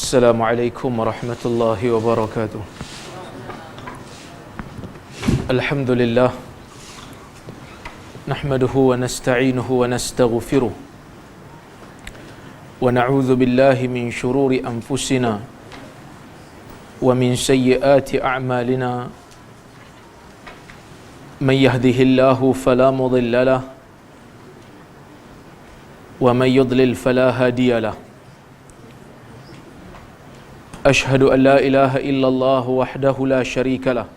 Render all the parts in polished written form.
Assalamualaikum warahmatullahi wabarakatuh. Alhamdulillah. Nahmaduhu wa nasta'inuhu wa nastaghfiruh. Wa na'udzu billahi min shururi anfusina wa min sayyiati a'malina. Man yahdihillahu fala mudilla lahu wa man yudlil fala hadiya lahu. أشهد أن لا إله إلا الله وحده لا شريك له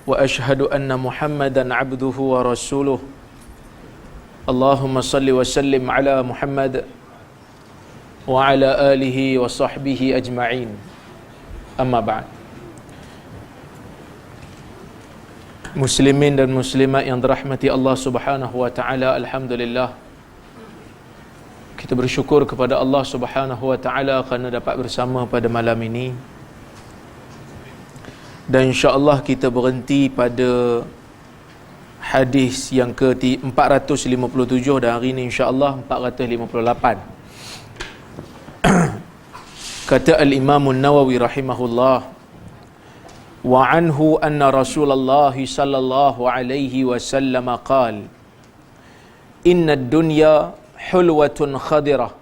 وأشهد أن محمدا عبده ورسوله اللهم صل وسلم على محمد وعلى آله وصحبه أجمعين أما بعد. Muslimin dan muslimat yang dirahmati Allah Subhanahu wa taala, alhamdulillah kita bersyukur kepada Allah Subhanahu wa taala kerana dapat bersama pada malam ini. Dan insya-Allah kita berhenti pada hadis yang ke-457 dan hari ini insya-Allah 458. Kata al-Imam An-Nawawi rahimahullah, wa anhu anna Rasulullah sallallahu alaihi wasallam qala inna ad-dunya hulwatun khadirah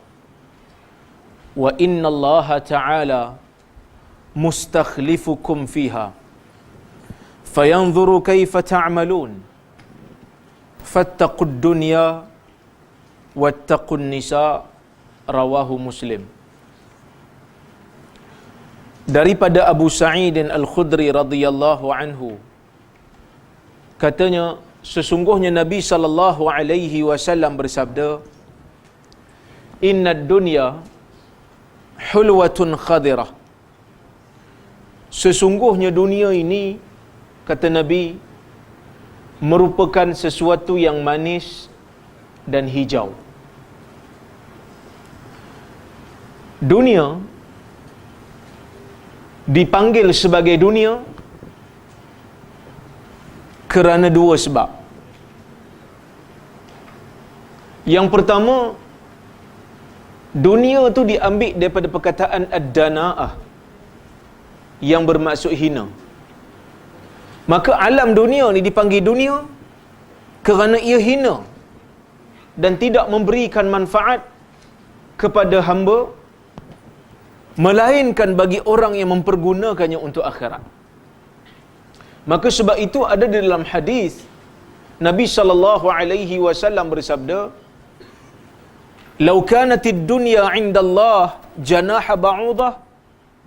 wa inna Allah ta'ala mustakhlifukum fiha fayanzuru kaifa ta'malun fattaqud dunya wattaqun nisa. Rawahu Muslim. Daripada Abu Sa'id Al-Khudri radhiyallahu anhu, katanya sesungguhnya Nabi sallallahu alaihi wasallam bersabda, inna dunya hulwatun khadirah. Sesungguhnya dunia ini, kata Nabi, merupakan sesuatu yang manis dan hijau. Dunia dipanggil sebagai dunia kerana dua sebab. Yang pertama, dunia tu diambil daripada perkataan ad-dana'ah yang bermaksud hina. Maka alam dunia ni dipanggil dunia kerana ia hina dan tidak memberikan manfaat kepada hamba, melainkan bagi orang yang mempergunakannya untuk akhirat. Maka sebab itu ada di dalam hadis Nabi sallallahu alaihi wasallam bersabda, "Lau kanatid dunya 'inda Allah janaha ba'udah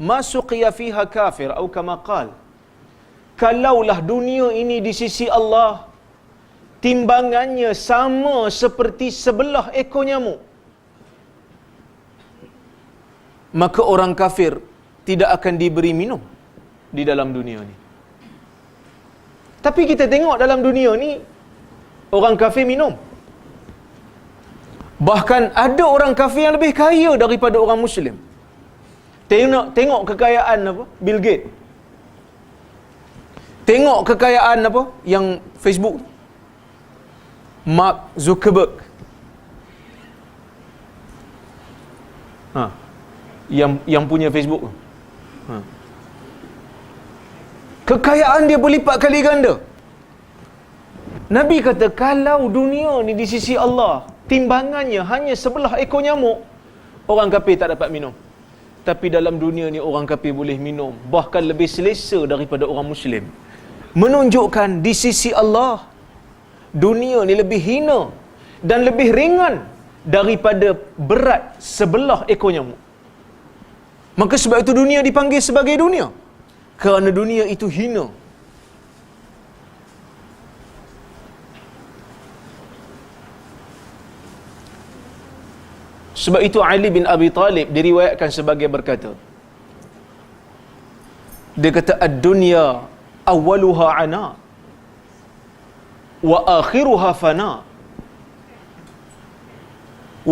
ma suqiya fiha kafir," atau kama qala. Kalaulah dunia ini di sisi Allah timbangannya sama seperti sebelah ekor nyamuk, maka orang kafir tidak akan diberi minum di dalam dunia ni. Tapi kita tengok dalam dunia ni orang kafir minum. Bahkan ada orang kafir yang lebih kaya daripada orang Muslim. Tengok kekayaan apa? Bill Gates. Tengok kekayaan apa? Yang Facebook. Mark Zuckerberg. Yang punya Facebook. Kekayaan dia berlipat kali ganda. Nabi kata kalau dunia ni di sisi Allah timbangannya hanya sebelah ekor nyamuk, orang kafir tak dapat minum. Tapi dalam dunia ni orang kafir boleh minum, bahkan lebih selesa daripada orang Muslim. Menunjukkan di sisi Allah dunia ni lebih hina dan lebih ringan daripada berat sebelah ekor nyamuk. Maka sebab itu dunia dipanggil sebagai dunia, kerana dunia itu hina. Sebab itu Ali bin Abi Talib diriwayatkan sebagai berkata, dia kata ad-dunya awwaluha ana wa akhiruha fana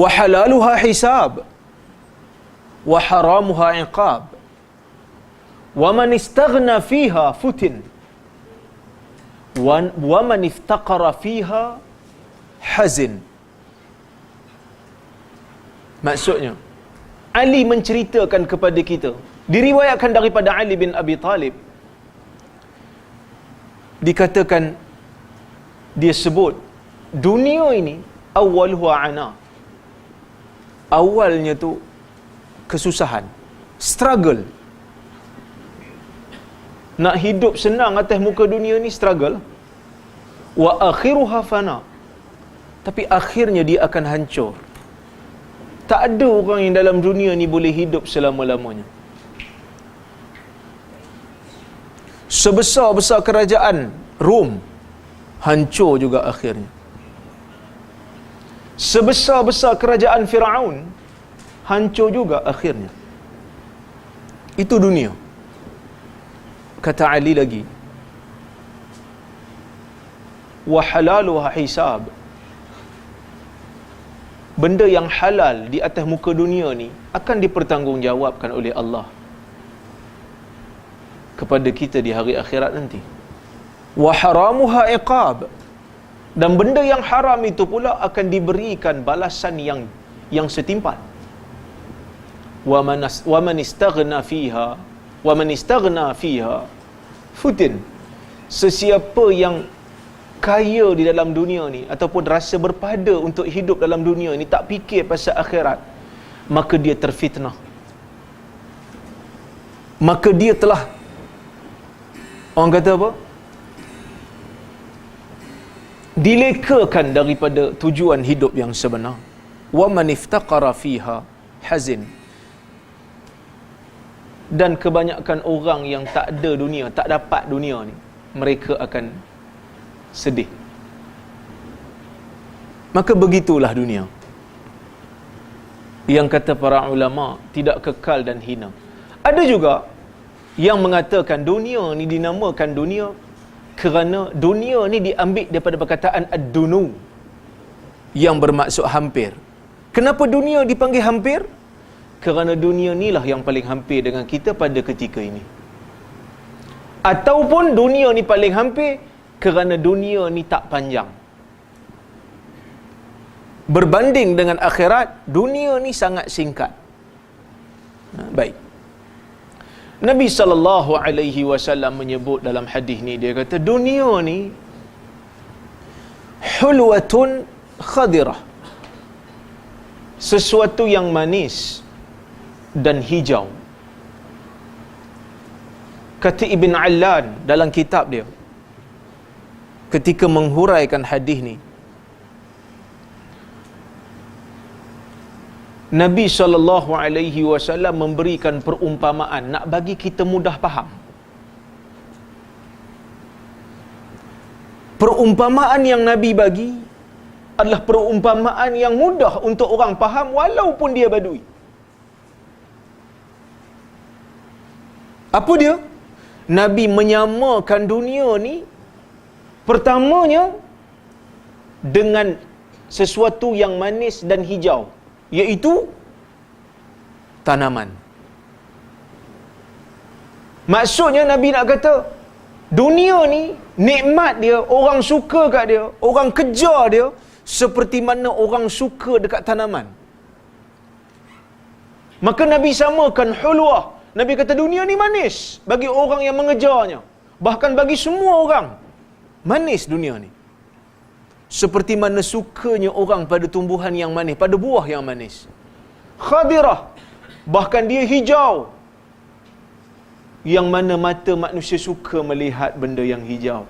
wa halaluha hisab wa haramuha iqab wa man istaghna fiha futin wa man iftaqara fiha hazin. Maksudnya, Ali menceritakan kepada kita, diriwayatkan daripada Ali bin Abi Talib, dikatakan, dia sebut, dunia ini awwaluha ana. Awalnya tu kesusahan, struggle. Nak hidup senang atas muka dunia ni struggle. Wa akhiruha fana. Tapi akhirnya dia akan hancur. Tak ada orang yang dalam dunia ni boleh hidup selama-lamanya. Sebesar-besar kerajaan Rom, hancur juga akhirnya. Sebesar-besar kerajaan Firaun, hancur juga akhirnya. Itu dunia. Kata Ali lagi, wa halaluha hisab. Benda yang halal di atas muka dunia ni akan dipertanggungjawabkan oleh Allah kepada kita di hari akhirat nanti. Wa haramuha iqab. Dan benda yang haram itu pula akan diberikan balasan yang setimpal. Wa man istaghna fiha futin. Sesiapa yang kaya di dalam dunia ni ataupun rasa berpada untuk hidup dalam dunia ni, tak fikir pasal akhirat, maka dia terfitnah. Maka dia telah, orang kata apa, dilekakan daripada tujuan hidup yang sebenar. Wa man iftaqara fiha hazin. Dan kebanyakan orang yang tak ada dunia, tak dapat dunia ni, mereka akan sedih. Maka begitulah dunia. Yang kata para ulama, tidak kekal dan hina. Ada juga yang mengatakan dunia ni dinamakan dunia kerana dunia ni diambil daripada perkataan ad-dunu, yang bermaksud hampir. Kenapa dunia dipanggil hampir? Kerana dunia ni lah yang paling hampir dengan kita pada ketika ini. Ataupun dunia ni paling hampir kerana dunia ni tak panjang. Berbanding dengan akhirat, dunia ni sangat singkat. Baik. Nabi SAW menyebut dalam hadis ni, dia kata dunia ni hulwatun khadirah, sesuatu yang manis dan hijau. Kata Ibn Allan dalam kitab dia ketika menghuraikan hadis ni, Nabi SAW memberikan perumpamaan nak bagi kita mudah faham. Perumpamaan yang Nabi bagi adalah perumpamaan yang mudah untuk orang faham walaupun dia badui. Apa dia? Nabi menyamakan dunia ni pertamanya dengan sesuatu yang manis dan hijau, iaitu tanaman. Maksudnya Nabi nak kata dunia ni nikmat dia, orang suka kat dia, orang kejar dia seperti mana orang suka dekat tanaman. Maka Nabi samakan hulwah. Nabi kata dunia ni manis bagi orang yang mengejarnya. Bahkan bagi semua orang, manis dunia ni. Seperti mana sukanya orang pada tumbuhan yang manis, pada buah yang manis. Khadirah, bahkan dia hijau. Yang mana mata manusia suka melihat benda yang hijau.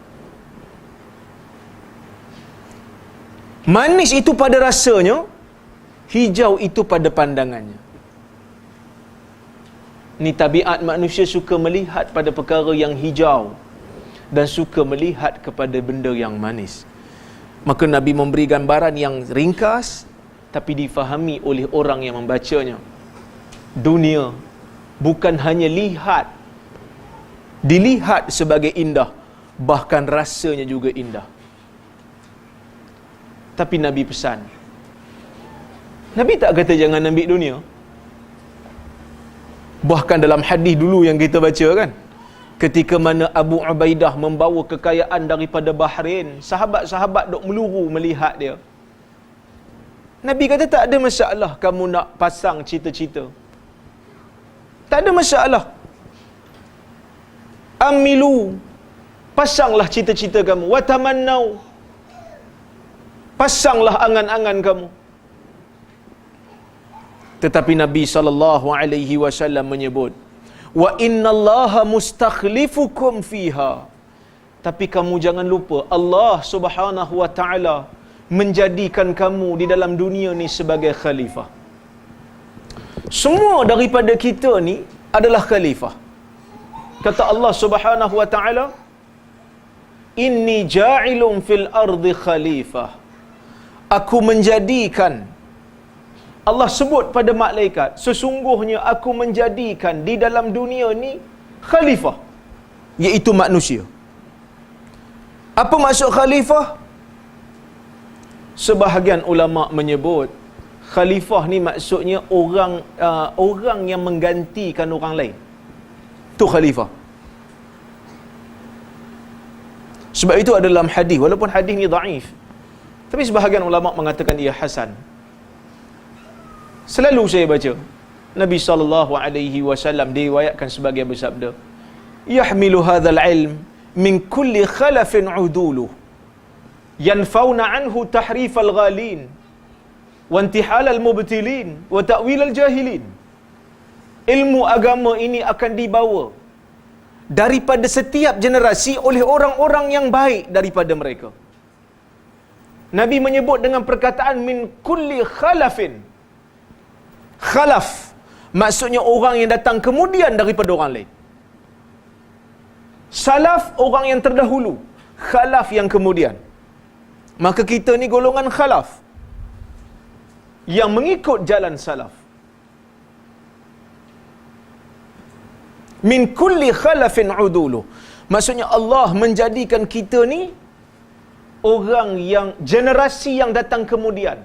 Manis itu pada rasanya, hijau itu pada pandangannya. Ni tabiat manusia, suka melihat pada perkara yang hijau dan suka melihat kepada benda yang manis. Maka Nabi memberi gambaran yang ringkas tapi difahami oleh orang yang membacanya. Dunia bukan hanya dilihat sebagai indah, bahkan rasanya juga indah. Tapi Nabi pesan, Nabi tak kata jangan ambil dunia. Bahkan dalam hadis dulu yang kita baca kan, ketika mana Abu Ubaidah membawa kekayaan daripada Bahrain, sahabat-sahabat dok meluru melihat dia. Nabi kata tak ada masalah kamu nak pasang cita-cita, Tak ada masalah. Amilu, pasanglah cita-cita kamu. Watamannau, pasanglah angan-angan kamu. Tetapi Nabi SAW menyebut, wa innallaha mustakhlifukum fiha. Tapi kamu jangan lupa, Allah Subhanahu wa taala menjadikan kamu di dalam dunia ni sebagai khalifah. Semua daripada kita ni adalah khalifah. Kata Allah Subhanahu wa taala, inni ja'ilun fil ardi khalifah. Aku menjadikan, Allah sebut pada malaikat, sesungguhnya aku menjadikan di dalam dunia ni khalifah, iaitu manusia. Apa maksud khalifah? Sebahagian ulama menyebut khalifah ni maksudnya orang yang menggantikan orang lain. Itu khalifah. Sebab itu ada dalam hadis, walaupun hadis ni dhaif, tapi sebahagian ulama mengatakan ia hasan. Selalu saya baca Nabi SAW diriwayatkan sebagai bersabda, yahmilu hadzal ilm min kulli khalafin udulu yanfauna anhu tahrif al-ghalin wa intihal al-mubtilin wa ta'wil al-jahilin. Ilmu agama ini akan dibawa daripada setiap generasi oleh orang-orang yang baik daripada mereka. Nabi menyebut dengan perkataan min kulli khalafin. Khalaf maksudnya orang yang datang kemudian daripada orang lain. Salaf orang yang terdahulu, khalaf yang kemudian. Maka kita ni golongan khalaf yang mengikut jalan salaf. Min kulli khalafin udulu. Maksudnya Allah menjadikan kita ni orang yang generasi yang datang kemudian.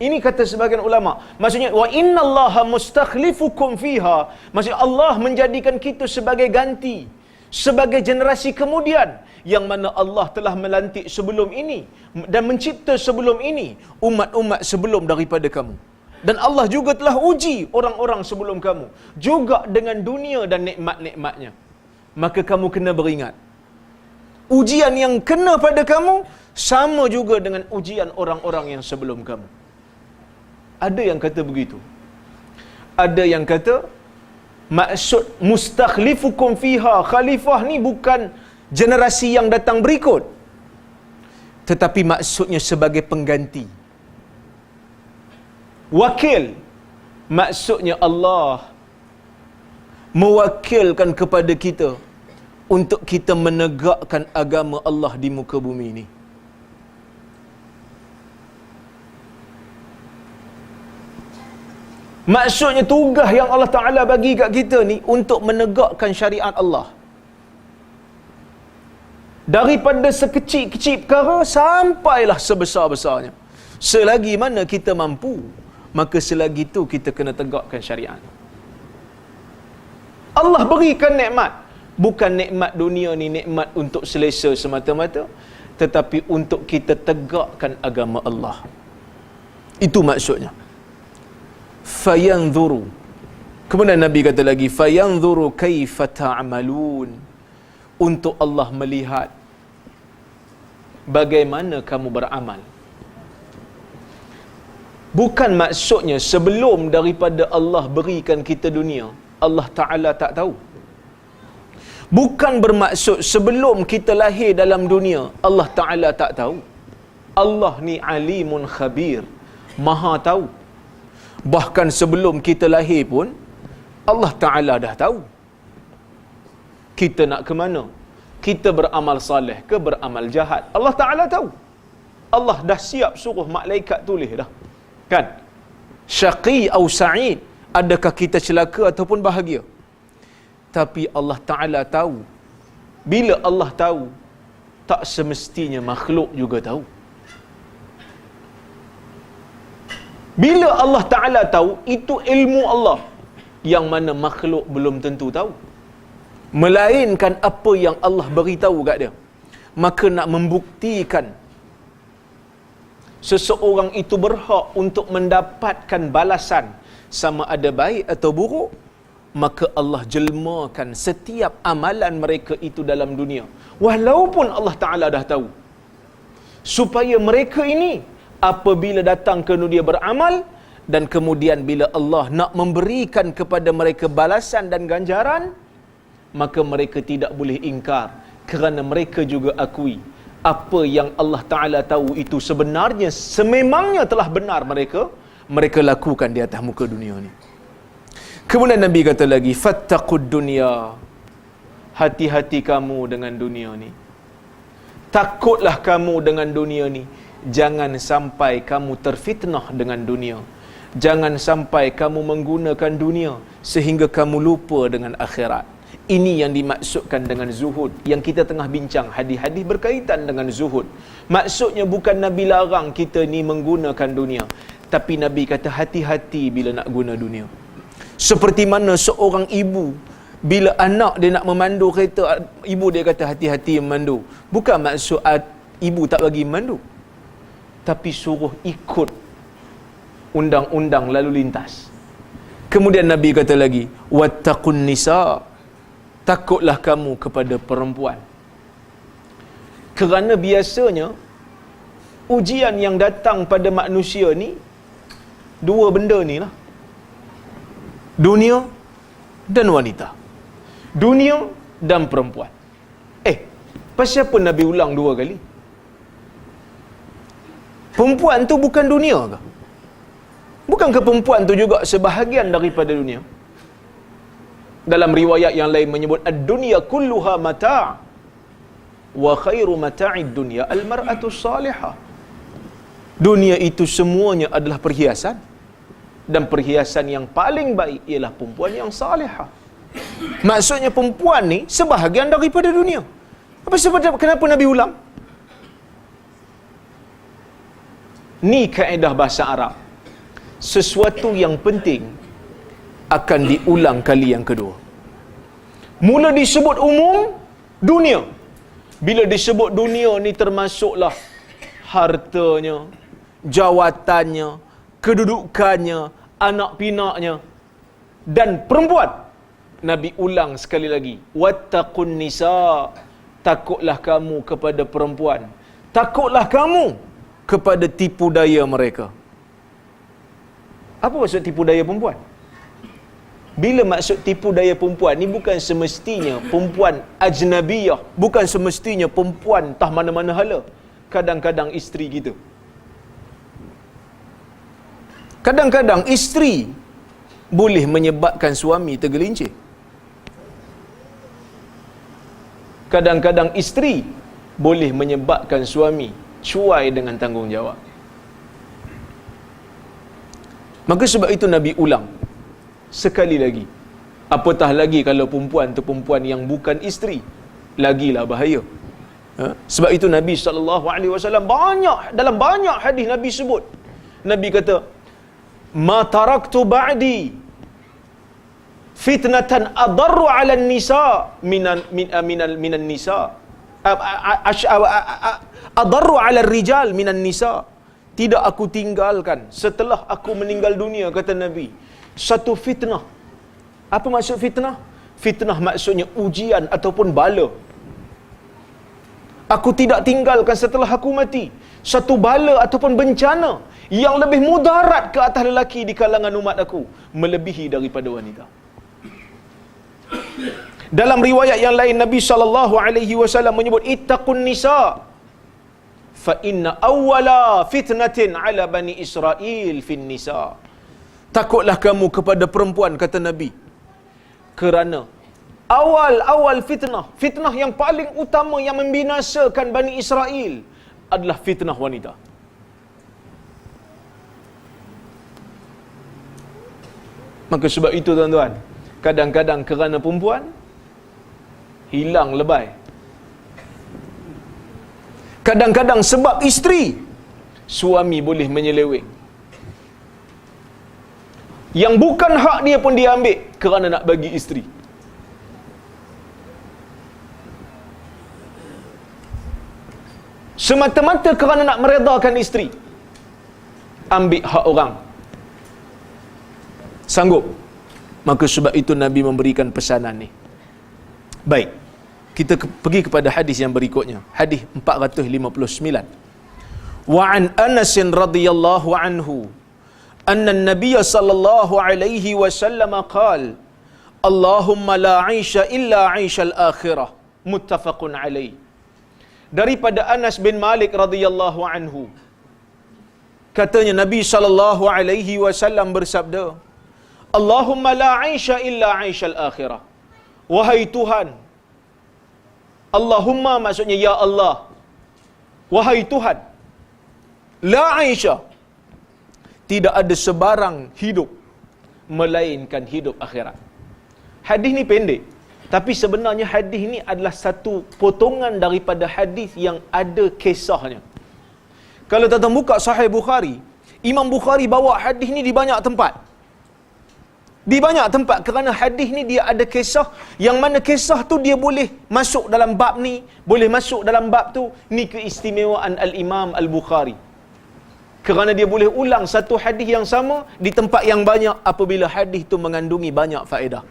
Ini kata sebagian ulama. Maksudnya wa innallaha mustakhlifukum fiha. Maksudnya Allah menjadikan kita sebagai ganti, sebagai generasi kemudian, yang mana Allah telah melantik sebelum ini dan mencipta sebelum ini umat-umat sebelum daripada kamu. Dan Allah juga telah uji orang-orang sebelum kamu juga dengan dunia dan nikmat-nikmatnya. Maka kamu kena beringat, ujian yang kena pada kamu sama juga dengan ujian orang-orang yang sebelum kamu. Ada yang kata begitu. Ada yang kata maksud mustakhlifukum fiha, khalifah ni bukan generasi yang datang berikut, tetapi maksudnya sebagai pengganti. Wakil maksudnya Allah mewakilkan kepada kita untuk kita menegakkan agama Allah di muka bumi ini. Maksudnya tugas yang Allah Ta'ala bagi kat kita ni untuk menegakkan syariat Allah. Daripada sekecil-kecil perkara sampailah sebesar-besarnya. Selagi mana kita mampu, maka selagi itu kita kena tegakkan syariat. Allah berikan nikmat, bukan nikmat dunia ni nikmat untuk selesa semata-mata, tetapi untuk kita tegakkan agama Allah. Itu maksudnya. Fayanzuru. Kemudian Nabi kata lagi, fayanzuru kaifa ta'malun. Untuk Allah melihat bagaimana kamu beramal. Bukan maksudnya sebelum daripada Allah berikan kita dunia, Allah Ta'ala tak tahu. Bukan bermaksud sebelum kita lahir dalam dunia, Allah Ta'ala tak tahu. Allah ni alimun khabir, maha tahu. Bahkan sebelum kita lahir pun Allah Ta'ala dah tahu kita nak ke mana, kita beramal saleh ke beramal jahat, Allah Ta'ala tahu. Allah dah siap suruh malaikat tulis dah, kan? Syaqi atau sa'id, adakah kita celaka ataupun bahagia. Tapi Allah Ta'ala tahu. Bila Allah tahu, tak semestinya makhluk juga tahu. Bila Allah Ta'ala tahu, itu ilmu Allah yang mana makhluk belum tentu tahu. Melainkan apa yang Allah beritahu kat dia. Maka nak membuktikan seseorang itu berhak untuk mendapatkan balasan sama ada baik atau buruk, maka Allah jelmakan setiap amalan mereka itu dalam dunia. Walaupun Allah Ta'ala dah tahu, supaya mereka ini apabila datang ke dunia beramal, dan kemudian bila Allah nak memberikan kepada mereka balasan dan ganjaran, maka mereka tidak boleh ingkar, kerana mereka juga akui apa yang Allah Ta'ala tahu itu sebenarnya, sememangnya telah benar mereka lakukan di atas muka dunia ni. Kemudian Nabi kata lagi, fattaqud dunya, hati-hati kamu dengan dunia ni, takutlah kamu dengan dunia ni, jangan sampai kamu terfitnah dengan dunia, jangan sampai kamu menggunakan dunia sehingga kamu lupa dengan akhirat. Ini yang dimaksudkan dengan zuhud, yang kita tengah bincang hadis-hadis berkaitan dengan zuhud. Maksudnya bukan Nabi larang kita ni menggunakan dunia, tapi Nabi kata hati-hati bila nak guna dunia. Seperti mana seorang ibu bila anak dia nak memandu kereta, ibu dia kata hati-hati memandu. Bukan maksud ibu tak bagi memandu, tapi suruh ikut undang-undang lalu lintas. Kemudian Nabi kata lagi, wattaqun nisa, takutlah kamu kepada perempuan. Kerana biasanya ujian yang datang pada manusia ni, dua benda ni lah, dunia dan wanita, dunia dan perempuan. Pasal apa Nabi ulang dua kali? Perempuan tu bukan dunia ke? Bukankah perempuan tu juga sebahagian daripada dunia? Dalam riwayat yang lain menyebut ad-dunya kulluha mata' wa khairu mata'id dunya al-mar'atu salihah. Dunia itu semuanya adalah perhiasan, dan perhiasan yang paling baik ialah perempuan yang salihah. Maksudnya perempuan ni sebahagian daripada dunia. Apa sebab, kenapa Nabi ulang? Ni kaedah bahasa Arab. Sesuatu yang penting akan diulang kali yang kedua. Mula disebut umum dunia. Bila disebut dunia ni termasuklah hartanya, jawatannya, kedudukannya, anak pinaknya, dan perempuan. Nabi ulang sekali lagi, wattaqun nisa, takutlah kamu kepada perempuan, takutlah kamu kepada tipu daya mereka. Apa maksud tipu daya perempuan? Bila maksud tipu daya perempuan ni, bukan semestinya perempuan ajnabiyah, bukan semestinya perempuan tah mana-mana hala. Kadang-kadang isteri kita, kadang-kadang isteri boleh menyebabkan suami tergelincir. Kadang-kadang isteri boleh menyebabkan suami cuai dengan tanggungjawab. Maka sebab itu Nabi ulang sekali lagi. Apatah lagi kalau perempuan tu perempuan yang bukan isteri, lagilah bahaya. Sebab itu Nabi SAW dalam banyak hadis Nabi sebut, Nabi kata, ma taraktu ba'di fitnatan adarru 'ala an-nisa minan nisa adarru 'ala ar-rijal minan nisa. Tidak aku tinggalkan setelah aku meninggal dunia, kata Nabi, satu fitnah. Apa maksud fitnah? Fitnah maksudnya ujian ataupun bala. Aku tidak tinggalkan setelah aku mati satu bala ataupun bencana yang lebih mudarat ke atas lelaki di kalangan umat aku, melebihi daripada wanita. Dalam riwayat yang lain Nabi SAW menyebut, ittaqun nisa fa inna awwala fitnatin ala bani Israel fin nisa. Takutlah kamu kepada perempuan, kata Nabi, kerana awal fitnah yang paling utama yang membinasakan Bani Israel adalah fitnah wanita. Maka sebab itu tuan-tuan, kadang-kadang kerana perempuan hilang lebay. Kadang-kadang sebab isteri, suami boleh menyeleweng. Yang bukan hak dia pun dia ambil kerana nak bagi isteri. Semata-mata kerana nak meredakan isteri, ambil hak orang. Sanggup. Maka sebab itu Nabi memberikan pesanan ni. Baik, kita pergi kepada hadis yang berikutnya. Hadis 459. Wa an Anas radhiyallahu anhu anna an-nabiy sallallahu alaihi wasallam qala Allahumma la 'aisha illa 'aishal akhirah. Muttafaqun alaih. Daripada Anas bin Malik radhiyallahu anhu, katanya Nabi sallallahu alaihi wasallam bersabda, Allahumma la 'aisha illa 'aishal akhirah. Wahai Tuhan, Allahumma maksudnya ya Allah, wahai Tuhan, la 'aisha, tidak ada sebarang hidup melainkan hidup akhirat. Hadis ni pendek, tapi sebenarnya hadis ni adalah satu potongan daripada hadis yang ada kisahnya. Kalau tuan-tuan buka Sahih Bukhari, Imam Bukhari bawa hadis ni di banyak tempat. Di banyak tempat, kerana hadis ni dia ada kisah, yang mana kisah tu dia boleh masuk dalam bab ni, boleh masuk dalam bab tu. Ni keistimewaan Al-Imam Al-Bukhari, kerana dia boleh ulang satu hadis yang sama di tempat yang banyak apabila hadis tu mengandungi banyak faedah.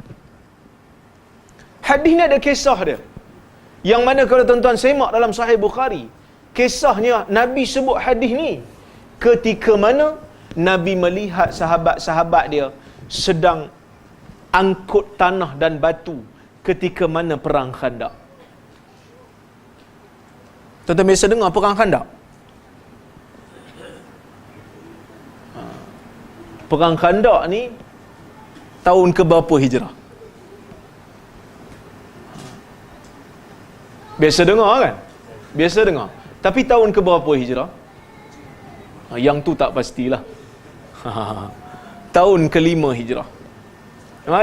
Hadis ni ada kisah dia, yang mana kalau tuan-tuan semak dalam Sahih Bukhari, kisahnya Nabi sebut hadis ni ketika mana Nabi melihat sahabat-sahabat dia sedang angkut tanah dan batu ketika mana perang Khandaq. Tuan-tuan biasa dengar perang Khandaq? Perang Khandaq ni tahun ke berapa Hijrah? Biasa dengar kan? Biasa dengar. Tapi tahun ke berapa Hijrah? Yang tu tak pastilah. Tahun ke-5 Hijrah.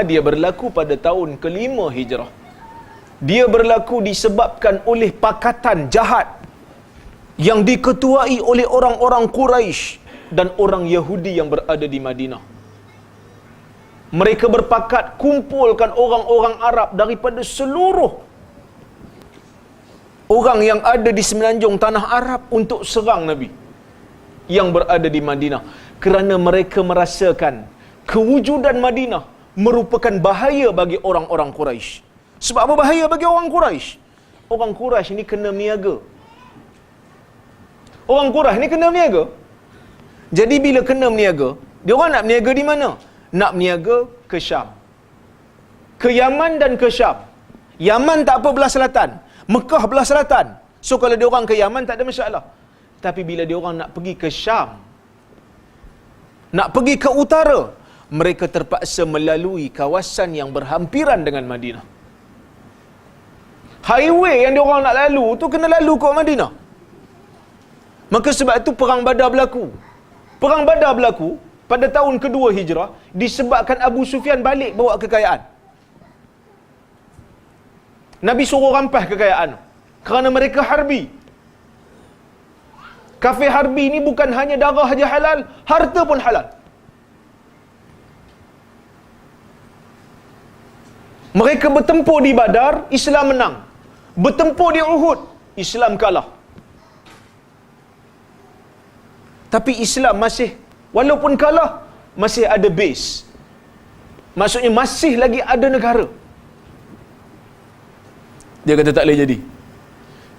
Dia berlaku pada tahun ke-5 Hijrah. Dia berlaku disebabkan oleh pakatan jahat yang diketuai oleh orang-orang Quraisy dan orang Yahudi yang berada di Madinah. Mereka berpakat kumpulkan orang-orang Arab daripada seluruh orang yang ada di semenanjung tanah Arab untuk serang Nabi yang berada di Madinah, kerana mereka merasakan kewujudan Madinah merupakan bahaya bagi orang-orang Quraisy. Sebab apa bahaya bagi orang Quraisy? Orang Quraisy ni kena meniaga. Orang Quraisy ni kena meniaga. Jadi bila kena meniaga, dia orang nak meniaga di mana? Nak meniaga ke Syam, ke Yaman dan ke Syam. Yaman tak apa belah selatan, Mekah belah selatan. So kalau dia orang ke Yaman tak ada masalah. Tapi bila dia orang nak pergi ke Syam, nak pergi ke utara, mereka terpaksa melalui kawasan yang berhampiran dengan Madinah. Highway yang dia orang nak lalu tu kena lalu ke Madinah. Maka sebab itu perang Badar berlaku. Perang Badar berlaku pada tahun kedua Hijrah disebabkan Abu Sufyan balik bawa kekayaan. Nabi suruh rampas kekayaan kerana mereka harbi. Kafir harbi ni bukan hanya darah saja halal, harta pun halal. Mereka bertempur di Badar, Islam menang. Bertempur di Uhud, Islam kalah. Tapi Islam masih, walaupun kalah, masih ada base. Maksudnya masih lagi ada negara. Dia kata tak boleh jadi.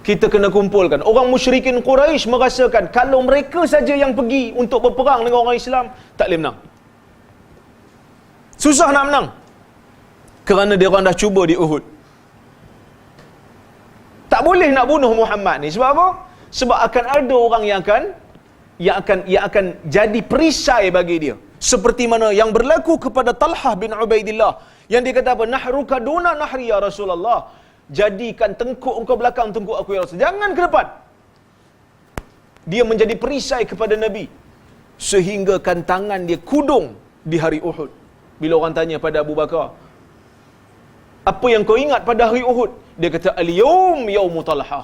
Kita kena kumpulkan. Orang musyrikin Quraisy merasakan kalau mereka saja yang pergi untuk berperang dengan orang Islam, tak boleh menang. Susah nak menang. Kerana dia orang dah cuba di Uhud. Tak boleh nak bunuh Muhammad ni. Sebab apa? Sebab akan ada orang yang akan jadi perisai bagi dia. Seperti mana yang berlaku kepada Talhah bin Ubaidillah, yang dia kata apa? Nahruka duna nahri ya Rasulullah. Jadikan tengkuk engkau belakang tengkuk aku ya Rasul. Jangan ke depan. Dia menjadi perisai kepada Nabi. Sehinggakan tangan dia kudung di hari Uhud. Bila orang tanya pada Abu Bakar, apa yang kau ingat pada hari Uhud? Dia kata, al-yawm yawmu Talhah.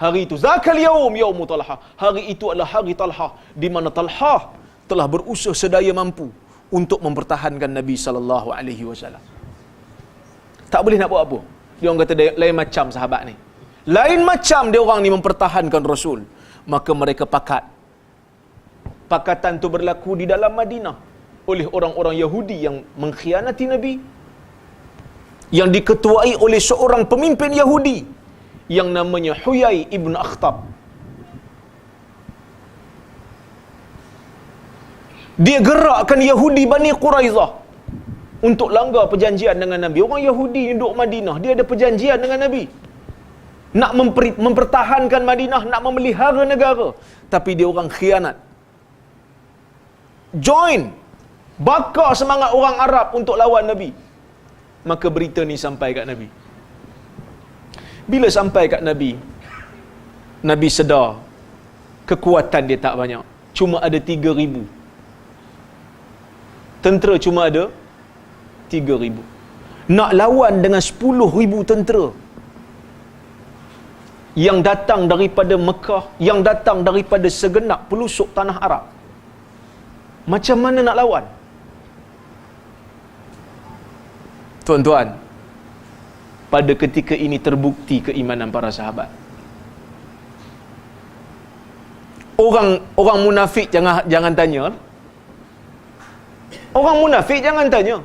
Hari itu, zakal yawm yawmu Talhah. Hari itu adalah hari Talhah, di mana Talhah telah berusaha sedaya mampu untuk mempertahankan Nabi SAW. Tak boleh nak buat apa. Dia orang kata lain macam sahabat ni. Lain macam dia orang ni mempertahankan Rasul. Maka mereka pakat. Pakatan tu berlaku di dalam Madinah. oleh orang-orang Yahudi yang mengkhianati Nabi, yang diketuai oleh seorang pemimpin Yahudi yang namanya Huyai ibn Akhtab. Dia gerakkan Yahudi Bani Quraizah untuk langgar perjanjian dengan Nabi. Orang Yahudi yang duduk Madinah, dia ada perjanjian dengan Nabi, nak mempertahankan Madinah, nak memelihara negara, tapi dia orang khianat. Join, bakar semangat orang Arab untuk lawan Nabi. Maka berita ni sampai kat Nabi. Bila sampai kat Nabi, Nabi sedar kekuatan dia tak banyak. Cuma ada 3,000. Tentera cuma ada 3,000. Nak lawan dengan 10,000 tentera yang datang daripada Mekah, yang datang daripada segenap pelusuk tanah Arab, macam mana nak lawan? Tuan-tuan, pada ketika ini terbukti keimanan para sahabat. Orang munafik jangan tanya. Orang munafik jangan tanya.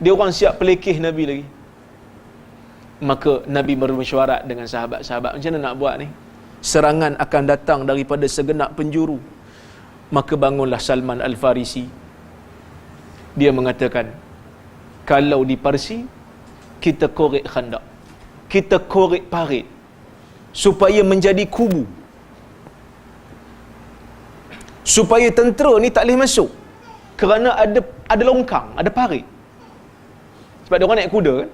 Dia orang siap pelekeh Nabi lagi. Maka Nabi bermesyuarat dengan sahabat-sahabat, macam mana nak buat ni? Serangan akan datang daripada segenap penjuru. Maka bangunlah Salman Al-Farisi. Dia mengatakan, kalau di Parsi, kita korek khandak, kita korek parit supaya menjadi kubu, supaya tentera ni tak boleh masuk, kerana ada longkang, ada parit. Sebab dia orang naik kuda kan.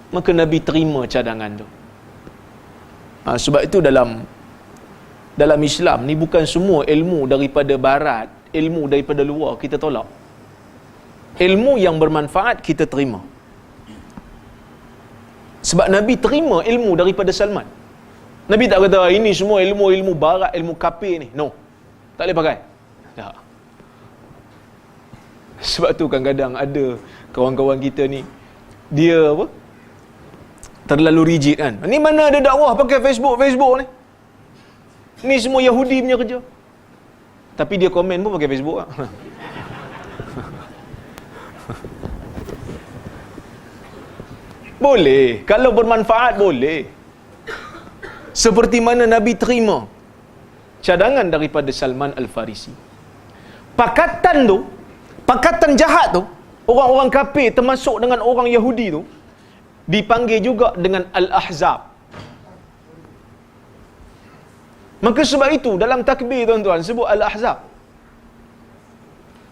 Maka Nabi terima cadangan tu. Sebab itu dalam Islam ni bukan semua ilmu daripada barat, ilmu daripada luar kita tolak. Ilmu yang bermanfaat kita terima. Sebab Nabi terima ilmu daripada Salman. Nabi tak kata ini semua ilmu barat, ilmu kafir ni. No. Tak boleh pakai. Tak. Sebab tu kadang-kadang ada kawan-kawan kita ni, dia apa? Terlalu rigid kan. Ni mana ada dakwah pakai Facebook ni. Ni semua Yahudi punya kerja. Tapi dia komen pun pakai Facebook lah. Boleh. Kalau bermanfaat boleh. Seperti mana Nabi terima cadangan daripada Salman Al-Farisi. Pakatan jahat tu, orang-orang kafir termasuk dengan orang Yahudi tu, dipanggil juga dengan Al-Ahzab. Maka sebab itu dalam takbir tuan-tuan sebut Al-Ahzab.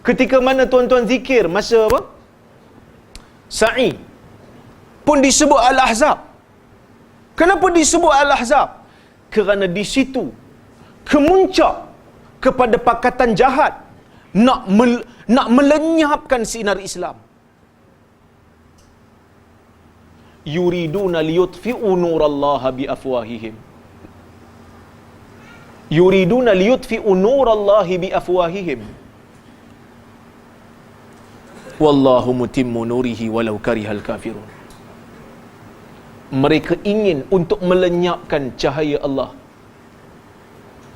Ketika mana tuan-tuan zikir masa apa? Sa'i pun disebut Al-Ahzab. Kenapa disebut Al-Ahzab? Kerana di situ kemuncak kepada pakatan jahat nak melenyapkan sinar Islam. Yuriduna liyutfi'u nurallaha biafwahihim. Yuriduna liyutfi'u nurallahi biafwahihim. Wallahu mutimmu nurihi walau karihal kafirun. Mereka ingin untuk melenyapkan cahaya Allah,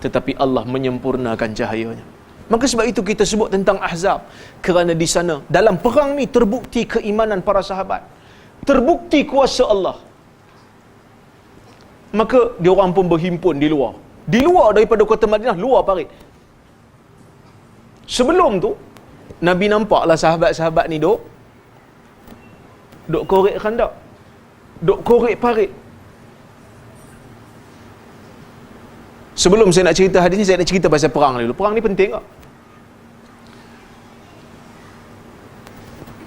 tetapi Allah menyempurnakan cahayanya. Maka sebab itu kita sebut tentang Ahzab, kerana di sana dalam perang ni terbukti keimanan para sahabat, terbukti kuasa Allah. Maka diorang pun berhimpun di luar daripada kota Madinah, luar parit. Sebelum tu Nabi nampaklah sahabat-sahabat ni duk korek khandak, duk korek parit. Sebelum saya nak cerita hadis ni, saya nak cerita pasal perang dulu. Perang ni penting tak?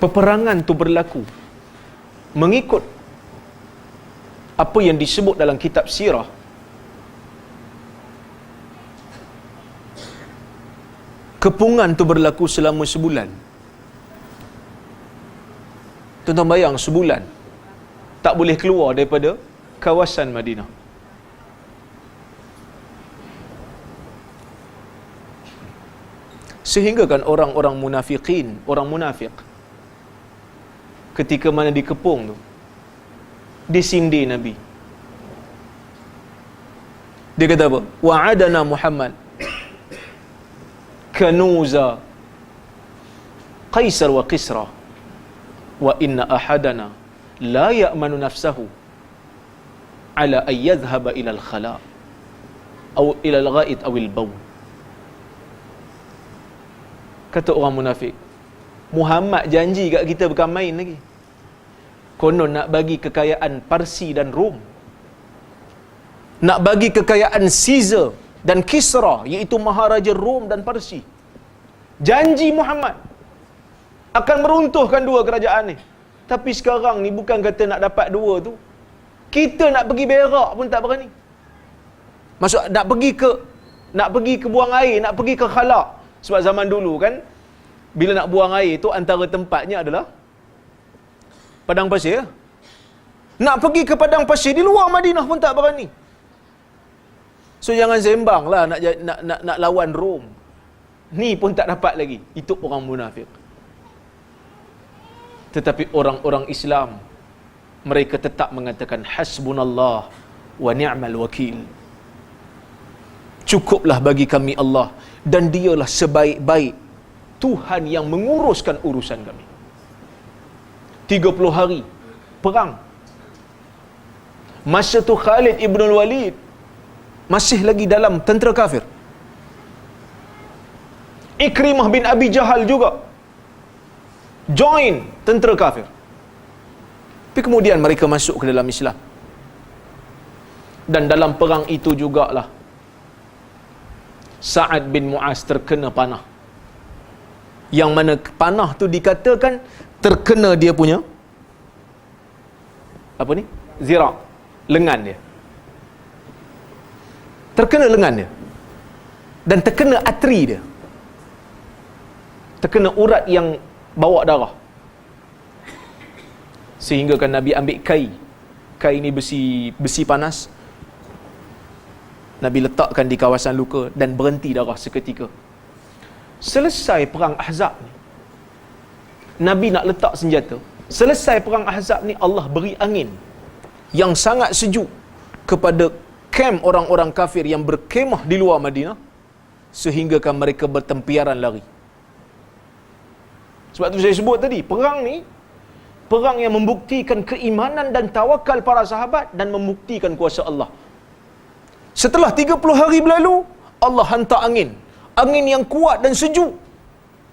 Peperangan tu berlaku mengikut apa yang disebut dalam kitab sirah. Kepungan tu berlaku selama sebulan. Tuan-tuan bayang, sebulan tak boleh keluar daripada kawasan Madinah. Sehingga kan orang-orang munafikin, orang munafik, ketika mana dikepung tu, dia sindir Nabi. Dia kata apa? Wa'adana Muhammad kanuza Qaisar wa Qisra wa inna ahadana la ya'manu nafsahu ala an yadhhaba ila al-khala atau ila al-gha'it atau al-bawl. Kata orang munafik, Muhammad janji kat kita bukan main lagi. Konon nak bagi kekayaan Parsi dan Rom, nak bagi kekayaan Caesar dan Kisra, iaitu maharaja Rom dan Parsi. Janji Muhammad akan meruntuhkan dua kerajaan ni. Tapi sekarang ni bukan kata nak dapat dua tu, kita nak pergi berak pun tak berani. Maksud nak pergi ke buang air, nak pergi ke khala. Sebab zaman dulu kan, bila nak buang air tu antara tempatnya adalah padang pasir. Nak pergi ke padang pasir di luar Madinah pun tak berani. So jangan sembanglah nak lawan Rom. Ni pun tak dapat lagi. Itu orang munafik. Tetapi orang-orang Islam, mereka tetap mengatakan hasbunallah wa ni'mal wakil. Cukuplah bagi kami Allah, dan dialah sebaik-baik Tuhan yang menguruskan urusan kami. 30 hari perang. Masa tu Khalid ibn al-Walid masih lagi dalam tentera kafir. Ikrimah bin Abi Jahal juga join tentera kafir. Tapi kemudian mereka masuk ke dalam Islam. Dan dalam perang itu jugalah Sa'ad bin Mu'az terkena panah. Yang mana panah tu dikatakan terkena dia punya apa ni? Zira', lengan dia. Terkena lengan dia. Dan terkena atri dia. Terkena urat yang bawa darah. Sehingga kan Nabi ambil kai. Kai ni besi panas. Nabi letakkan di kawasan luka dan berhenti darah seketika. Selesai perang Ahzab ni, Nabi nak letak senjata. Selesai perang Ahzab ni, Allah beri angin yang sangat sejuk kepada kem orang-orang kafir yang berkemah di luar Madinah, sehingga kan mereka bertempiaran lari. Sebab tu saya sebut tadi, perang ni perang yang membuktikan keimanan dan tawakal para sahabat dan membuktikan kuasa Allah. Setelah 30 hari berlalu, Allah hantar angin. Angin yang kuat dan sejuk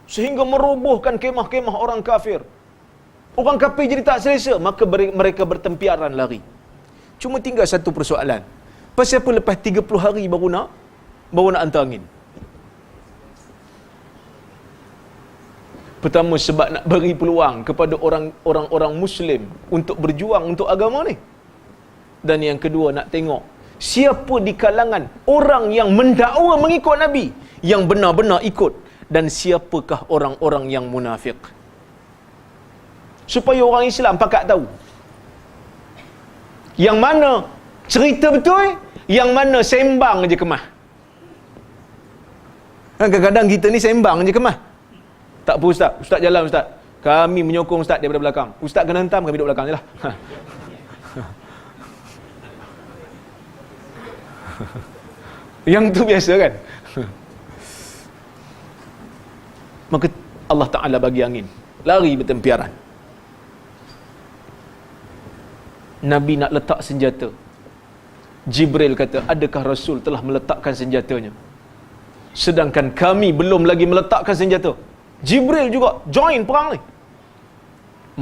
sehingga merobohkan kemah-kemah orang kafir. Orang kafir jadi tak selesa, maka mereka bertempiaran lari. Cuma tinggal satu persoalan. Pasal apa lepas 30 hari baru nak hantar angin? Pertama, sebab nak beri peluang kepada orang-orang Muslim untuk berjuang untuk agama ni. Dan yang kedua, nak tengok siapa di kalangan orang yang mendakwa mengikut Nabi yang benar-benar ikut, dan siapakah orang-orang yang munafik. Supaya orang Islam pakat tahu yang mana cerita betul, yang mana sembang je kemah. Kadang-kadang kita ni sembang je kemah. Tak apa ustaz, ustaz jalan ustaz. Kami menyokong ustaz daripada belakang. Ustaz kena hentam, kami duduk belakang je lah. Yang tu biasa kan. Maka Allah Ta'ala bagi angin, lari bertempiaran. Nabi nak letak senjata. Jibril kata, adakah Rasul telah meletakkan senjatanya? Sedangkan kami belum lagi meletakkan senjata. Jibril juga join perang ni.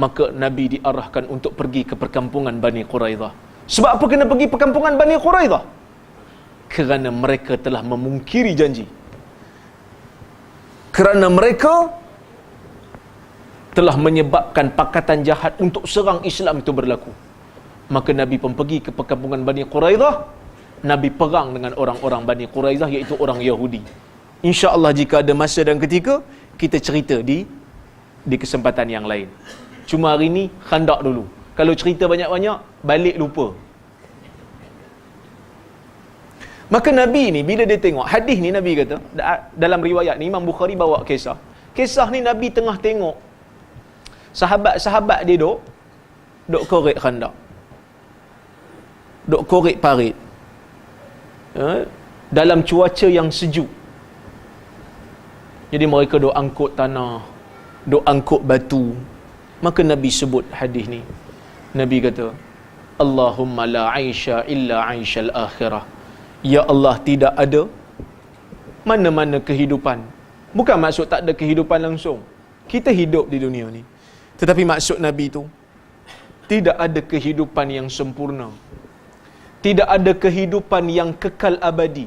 Maka Nabi diarahkan untuk pergi ke perkampungan Bani Quraidah. Sebab apa kena pergi perkampungan Bani Quraidah? Kerana mereka telah memungkiri janji. Kerana mereka telah menyebabkan pakatan jahat untuk serang Islam itu berlaku. Maka Nabi pun pergi ke perkampungan Bani Quraidah. Nabi perang dengan orang-orang Bani Quraidah, iaitu orang Yahudi. InsyaAllah jika ada masa dan ketika, kita cerita di kesempatan yang lain. Cuma hari ni khandak dulu. Kalau cerita banyak-banyak, balik lupa. Maka Nabi ni bila dia tengok hadis ni, Nabi kata dalam riwayat ni, Imam Bukhari bawa kisah. Kisah ni Nabi tengah tengok sahabat-sahabat dia duk korek khandak, duk korek parit, dalam cuaca yang sejuk. Jadi mereka duk angkut tanah, duk angkut batu. Maka Nabi sebut hadis ni. Nabi kata, Allahumma la aisha illa aishal akhirah. Ya Allah, tidak ada mana-mana kehidupan. Bukan maksud tak ada kehidupan langsung. Kita hidup di dunia ni. Tetapi maksud Nabi tu, tidak ada kehidupan yang sempurna. Tidak ada kehidupan yang kekal abadi.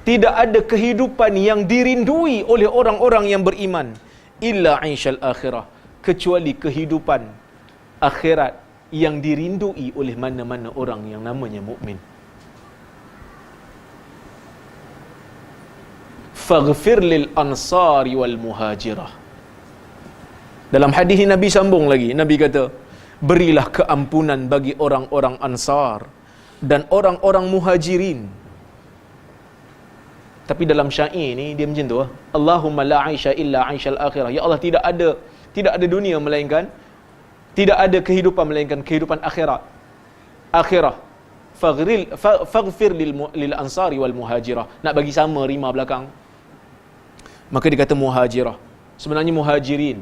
Tidak ada kehidupan yang dirindui oleh orang-orang yang beriman. Illa aishal akhirah. Kecuali kehidupan akhirat yang dirindui oleh mana-mana orang yang namanya mukmin. Faghfir lil ansari wal muhajirah. Dalam hadis ini Nabi sambung lagi. Nabi kata, berilah keampunan bagi orang-orang ansar dan orang-orang muhajirin. Tapi dalam syair ni dia macam tu, Allahumma la aisha illa aishal akhirah. Ya Allah, tidak ada dunia melainkan, tidak ada kehidupan melainkan kehidupan akhirat. Akhirah. Faghfir lil ansari wal muhajirah. Nak bagi sama rima belakang. Maka dia kata muhajirah. Sebenarnya muhajirin.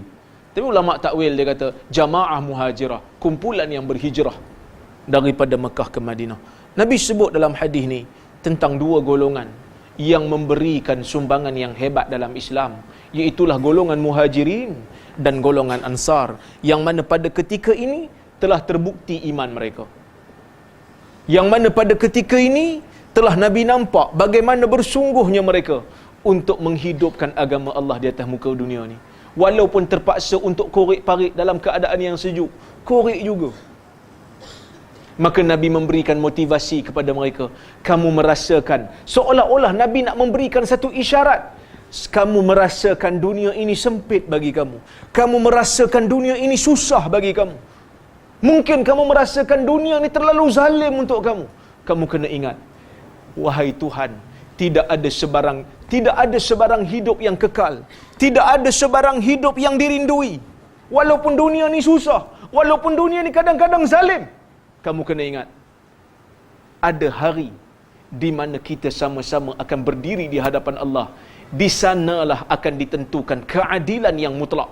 Tapi ulama takwil dia kata jamaah muhajirah, kumpulan yang berhijrah daripada Mekah ke Madinah. Nabi sebut dalam hadis ni tentang dua golongan yang memberikan sumbangan yang hebat dalam Islam, iaitulah golongan muhajirin dan golongan ansar, yang mana pada ketika ini telah terbukti iman mereka. Yang mana pada ketika ini telah Nabi nampak bagaimana bersungguhnya mereka untuk menghidupkan agama Allah di atas muka dunia ni. Walaupun terpaksa untuk korek-parik dalam keadaan yang sejuk, korek juga. Maka Nabi memberikan motivasi kepada mereka. Kamu merasakan, seolah-olah Nabi nak memberikan satu isyarat. Kamu merasakan dunia ini sempit bagi kamu. Kamu merasakan dunia ini susah bagi kamu. Mungkin kamu merasakan dunia ini terlalu zalim untuk kamu. Kamu kena ingat, wahai Tuhan, tidak ada sebarang hidup yang kekal. Tidak ada sebarang hidup yang dirindui. Walaupun dunia ni susah, walaupun dunia ni kadang-kadang zalim, kamu kena ingat, ada hari di mana kita sama-sama akan berdiri di hadapan Allah. Di sanalah akan ditentukan keadilan yang mutlak.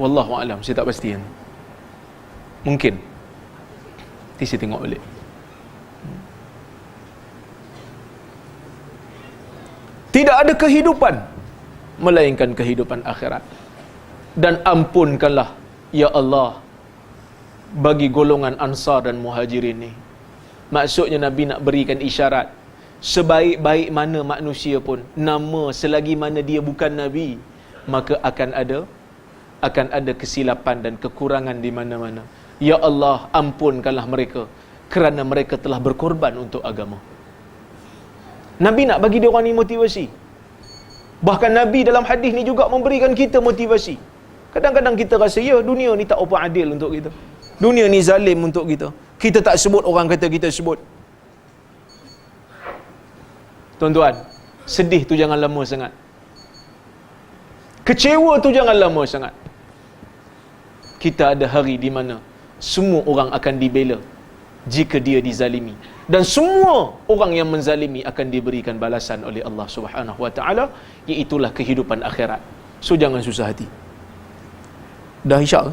Wallahu a'lam, saya tak pasti kan. Mungkin nanti saya tengok balik. Tidak ada kehidupan melainkan kehidupan akhirat. Dan ampunkanlah ya Allah bagi golongan ansar dan muhajirin ni. Maksudnya Nabi nak berikan isyarat, sebaik-baik mana manusia pun, nama selagi mana dia bukan Nabi, maka akan ada kesilapan dan kekurangan di mana-mana. Ya Allah, ampunkanlah mereka kerana mereka telah berkorban untuk agama. Nabi nak bagi dia orang ni motivasi. Bahkan Nabi dalam hadis ni juga memberikan kita motivasi. Kadang-kadang kita rasa, ya, dunia ni tak apa adil untuk kita. Dunia ni zalim untuk kita. Kita tak sebut, orang kata kita sebut. Tuan-tuan, sedih tu jangan lama sangat. Kecewa tu jangan lama sangat. Kita ada hari di mana semua orang akan dibela jika dia dizalimi, dan semua orang yang menzalimi akan diberikan balasan oleh Allah Subhanahu wa taala, iaitulah kehidupan akhirat. So jangan susah hati. Dah isyak ke?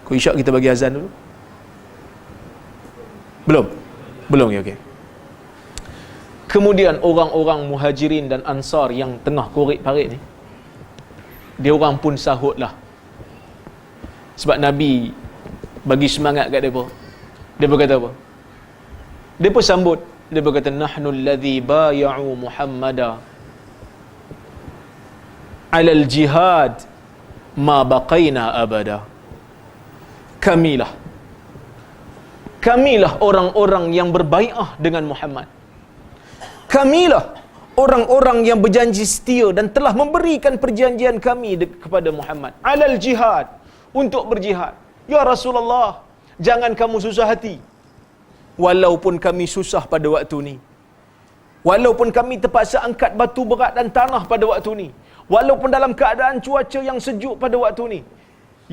Kau isyak kita bagi azan dulu? Belum ya, okey. Kemudian orang-orang muhajirin dan ansar yang tengah korek-parik ni, dia orang pun sahutlah. Sebab Nabi bagi semangat kat mereka. Dia berkata apa? Dia pun sambut. Dia berkata, nahnu alladhi baya'u Muhammada alal jihad ma baqaina abada. Kamilah orang-orang yang berbai'ah dengan Muhammad. Kamilah orang-orang yang berjanji setia dan telah memberikan perjanjian kami kepada Muhammad. Alal jihad, untuk berjihad. Ya Rasulullah, jangan kamu susah hati. Walaupun kami susah pada waktu ni, walaupun kami terpaksa angkat batu berat dan tanah pada waktu ni, walaupun dalam keadaan cuaca yang sejuk pada waktu ni,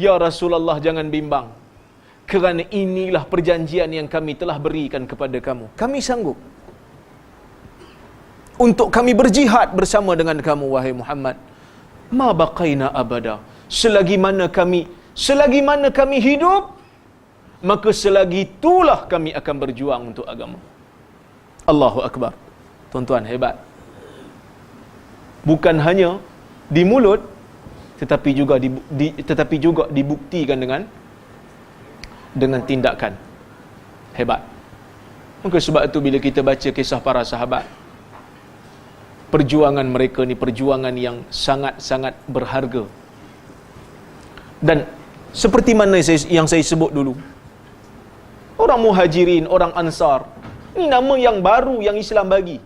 ya Rasulullah, jangan bimbang. kerana inilah perjanjian yang kami telah berikan kepada kamu. Kami sanggup untuk kami berjihad bersama dengan kamu, wahai Muhammad. Ma baqaina abada. Selagi mana kami hidup, maka selagi itulah kami akan berjuang untuk agama. Allahu Akbar. Tuan-tuan, hebat. Bukan hanya di mulut, tetapi juga dibuktikan dengan tindakan. Hebat. Maka sebab itu bila kita baca kisah para sahabat, perjuangan mereka ni perjuangan yang sangat-sangat berharga. Dan seperti mana yang saya sebut dulu, orang Muhajirin, orang Ansar, ni nama yang baru yang Islam bagi.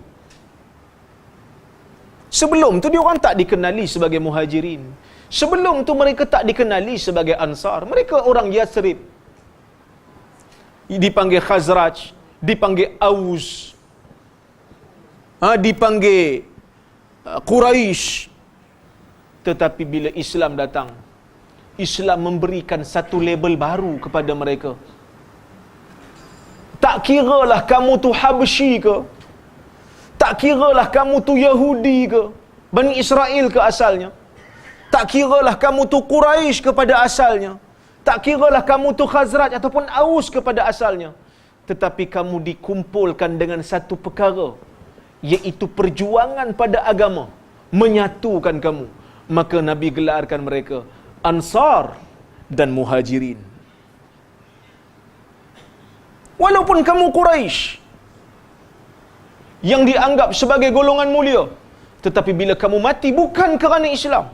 Sebelum tu dia orang tak dikenali sebagai Muhajirin. Sebelum tu mereka tak dikenali sebagai Ansar. Mereka orang Yathrib. Dipanggil Khazraj, dipanggil Aus, dipanggil Quraisy. Tetapi bila Islam datang, Islam memberikan satu label baru kepada mereka. Tak kiralah kamu tu Habsyi ke, tak kiralah kamu tu Yahudi ke, Bani Israel ke asalnya, tak kiralah kamu tu Quraisy kepada asalnya, tak kiralah kamu tu Khazraj ataupun Aus kepada asalnya, tetapi kamu dikumpulkan dengan satu perkara, iaitu perjuangan pada agama, menyatukan kamu. Maka Nabi gelarkan mereka Ansar dan Muhajirin. Walaupun kamu Quraisy yang dianggap sebagai golongan mulia, tetapi bila kamu mati bukan kerana Islam,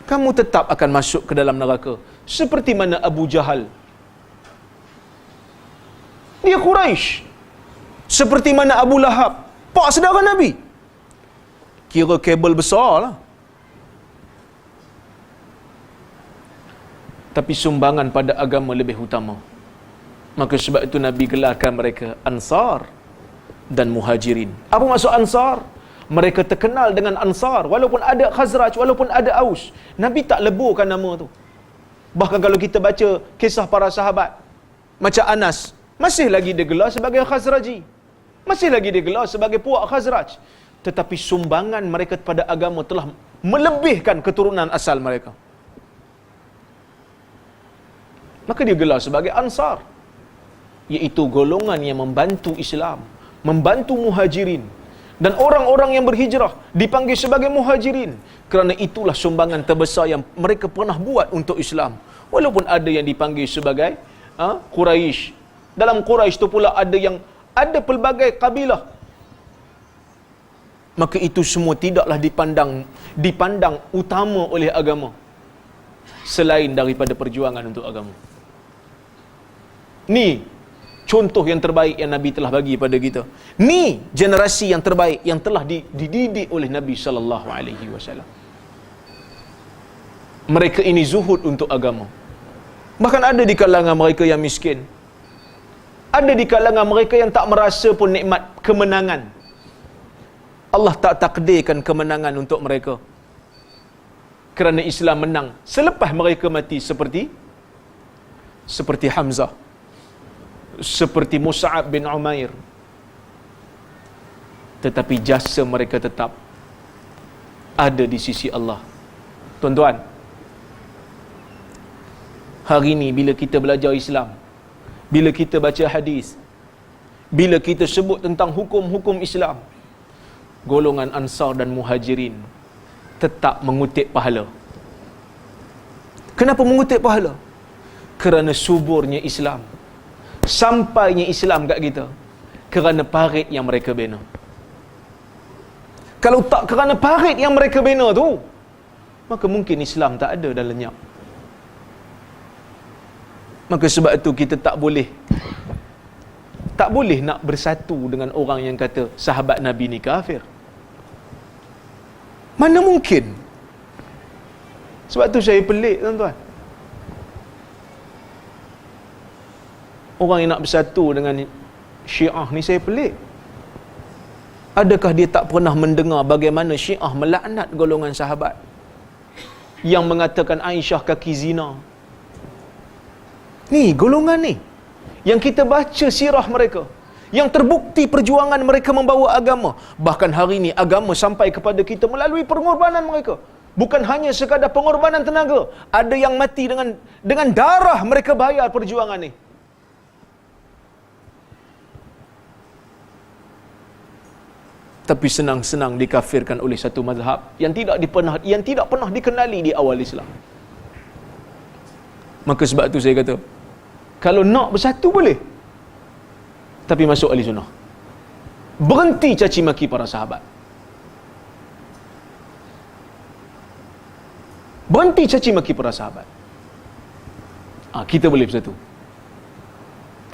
kamu tetap akan masuk ke dalam neraka. Seperti mana Abu Jahal, dia Quraisy. Seperti mana Abu Lahab, pak saudara Nabi, kira kabel besar lah. Tapi sumbangan pada agama lebih utama. Maka sebab itu Nabi gelarkan mereka Ansar dan Muhajirin. Apa maksud Ansar? Mereka terkenal dengan Ansar. Walaupun ada Khazraj, walaupun ada Aus, Nabi tak leburkan nama tu. Bahkan kalau kita baca kisah para sahabat, macam Anas, masih lagi digelar sebagai Khazraji, masih lagi digelar sebagai puak Khazraj. Tetapi sumbangan mereka kepada agama telah melebihkan keturunan asal mereka. Maka dia gelar sebagai Ansar, iaitu golongan yang membantu Islam, membantu Muhajirin. Dan orang-orang yang berhijrah dipanggil sebagai Muhajirin kerana itulah sumbangan terbesar yang mereka pernah buat untuk Islam. Walaupun ada yang dipanggil sebagai Quraisy. Dalam Quraisy tu pula ada pelbagai kabilah. Maka itu semua tidaklah dipandang utama oleh agama selain daripada perjuangan untuk agama. Ni contoh yang terbaik yang Nabi telah bagi pada kita. Ni generasi yang terbaik yang telah dididik oleh Nabi sallallahu alaihi wasallam. Mereka ini zuhud untuk agama. Bahkan ada di kalangan mereka yang miskin, ada di kalangan mereka yang tak merasa pun nikmat kemenangan. Allah tak takdirkan kemenangan untuk mereka kerana Islam menang selepas mereka mati, seperti Hamzah, seperti Mus'ab bin Umair. Tetapi jasa mereka tetap ada di sisi Allah. Tuan-tuan, hari ini bila kita belajar Islam, bila kita baca hadis, bila kita sebut tentang hukum-hukum Islam, golongan Ansar dan Muhajirin tetap mengutip pahala. Kenapa mengutip pahala? Kerana suburnya Islam, sampainya Islam kat kita kerana parit yang mereka bina. Kalau tak kerana parit yang mereka bina tu, maka mungkin Islam tak ada dan lenyap. Maka sebab itu kita tak boleh nak bersatu dengan orang yang kata sahabat Nabi ni kafir. Mana mungkin? Sebab tu saya pelik, tuan-tuan. Orang yang nak bersatu dengan Syiah ni, saya pelik. Adakah dia tak pernah mendengar bagaimana Syiah melaknat golongan sahabat yang mengatakan Aisyah kaki zina, Ni golongan ni yang kita baca sirah mereka, yang terbukti perjuangan mereka membawa agama. Bahkan hari ini agama sampai kepada kita melalui pengorbanan mereka. Bukan hanya sekadar pengorbanan tenaga, ada yang mati dengan darah mereka bayar perjuangan ni. Tapi senang-senang dikafirkan oleh satu mazhab yang tidak pernah dikenali di awal Islam. Maka sebab tu saya kata, kalau nak bersatu boleh, tapi masuk ahli sunnah. Berhenti caci maki para sahabat. Berhenti caci maki para sahabat. Kita boleh bersatu.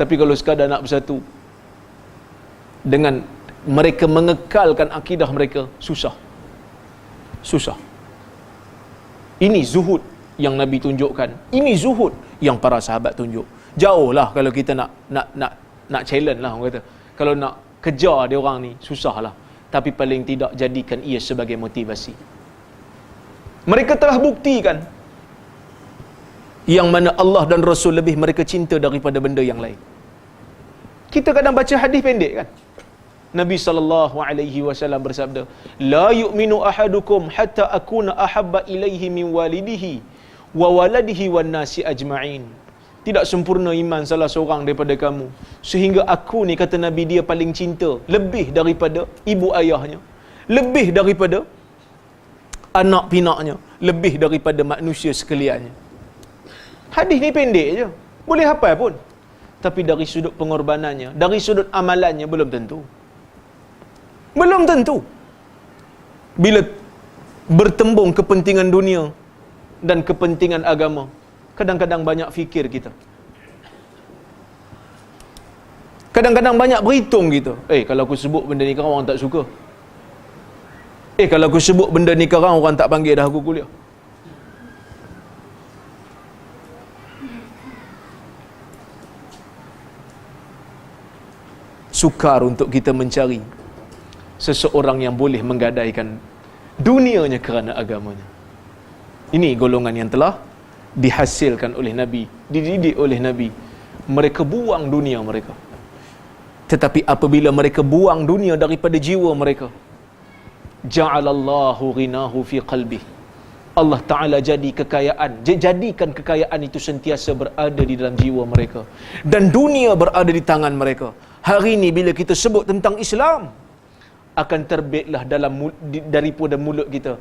Tapi kalau sekadar nak bersatu dengan mereka mengekalkan akidah mereka, susah. Ini zuhud yang Nabi tunjukkan. Ini zuhud yang para sahabat tunjuk. Jauhlah kalau kita nak challenge lah orang kata. Kalau nak kejar dia orang ni, susahlah. Tapi paling tidak jadikan ia sebagai motivasi. Mereka telah buktikan yang mana Allah dan Rasul lebih mereka cinta daripada benda yang lain. Kita kadang baca hadis pendek kan. Nabi SAW bersabda, "La yu'minu ahadukum hatta akuna ahabba ilaihi min walidihi wa waladihi wan nasi ajma'in." Tidak sempurna iman salah seorang daripada kamu sehingga aku ni, kata Nabi, dia paling cinta lebih daripada ibu ayahnya, lebih daripada anak pinaknya, lebih daripada manusia sekaliannya. Hadis ni pendek je, boleh hafal pun. Tapi dari sudut pengorbanannya, dari sudut amalannya, belum tentu. Bila bertembung kepentingan dunia dan kepentingan agama, kadang-kadang banyak fikir kita. Kadang-kadang banyak berhitung kita. Kalau aku sebut benda ni sekarang orang tak suka. Kalau aku sebut benda ni sekarang orang tak panggil dah aku kuliah. Sukar untuk kita mencari seseorang yang boleh menggadaikan dunianya kerana agamanya. Ini golongan yang telah dihasilkan oleh Nabi, dididik oleh Nabi. Mereka buang dunia mereka. Tetapi apabila mereka buang dunia daripada jiwa mereka, ja'alallahu ghinahu fi qalbih. Allah Ta'ala jadikan kekayaan itu sentiasa berada di dalam jiwa mereka. Dan dunia berada di tangan mereka. Hari ini bila kita sebut tentang Islam, akan terbitlah daripada mulut kita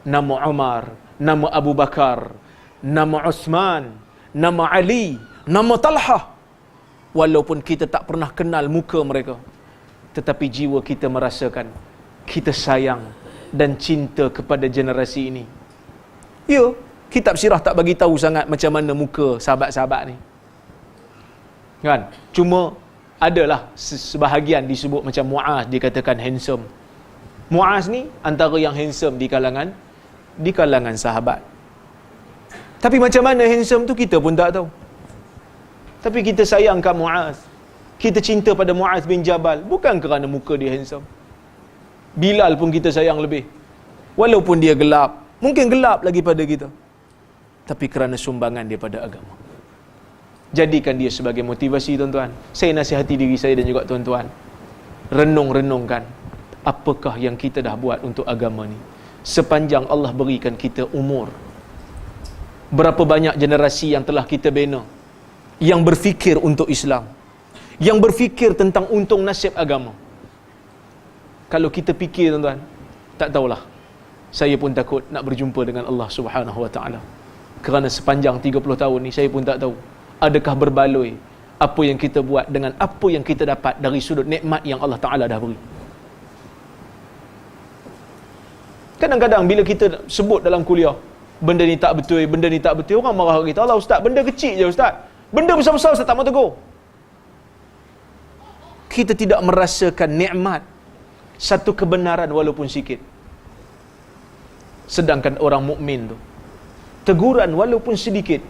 nama Umar, nama Abu Bakar, nama Uthman, nama Ali, nama Talha. Walaupun kita tak pernah kenal muka mereka, tetapi jiwa kita merasakan kita sayang dan cinta kepada generasi ini. Ya, kitab sirah tak bagi tahu sangat macam mana muka sahabat-sahabat ni, kan? Cuma adalah sebahagian disebut macam Muaz, dikatakan handsome. Muaz ni antara yang handsome di kalangan sahabat. Tapi macam mana handsome tu kita pun tak tahu. Tapi kita sayangkan Muaz. Kita cinta pada Muaz bin Jabal bukan kerana muka dia handsome. Bilal pun kita sayang lebih. Walaupun dia gelap, mungkin gelap lagi pada kita, tapi kerana sumbangan dia pada agama. Jadikan dia sebagai motivasi, tuan-tuan. Saya nasihati diri saya dan juga tuan-tuan, renung-renungkan apakah yang kita dah buat untuk agama ni sepanjang Allah berikan kita umur. Berapa banyak generasi yang telah kita bina, yang berfikir untuk Islam, yang berfikir tentang untung nasib agama. Kalau kita fikir, tuan-tuan, tak tahulah, saya pun takut nak berjumpa dengan Allah Subhanahu Wa Taala. Kerana sepanjang 30 tahun ni saya pun tak tahu adakah berbaloi apa yang kita buat dengan apa yang kita dapat dari sudut nikmat yang Allah Ta'ala dah beri. Kadang-kadang bila kita sebut dalam kuliah, benda ni tak betul, benda ni tak betul, orang marah kita. Allah Ustaz, benda kecil je Ustaz. Benda besar-besar Ustaz tak mahu tegur. Kita tidak merasakan nikmat satu kebenaran walaupun sikit. Sedangkan orang mukmin tu, teguran walaupun sedikit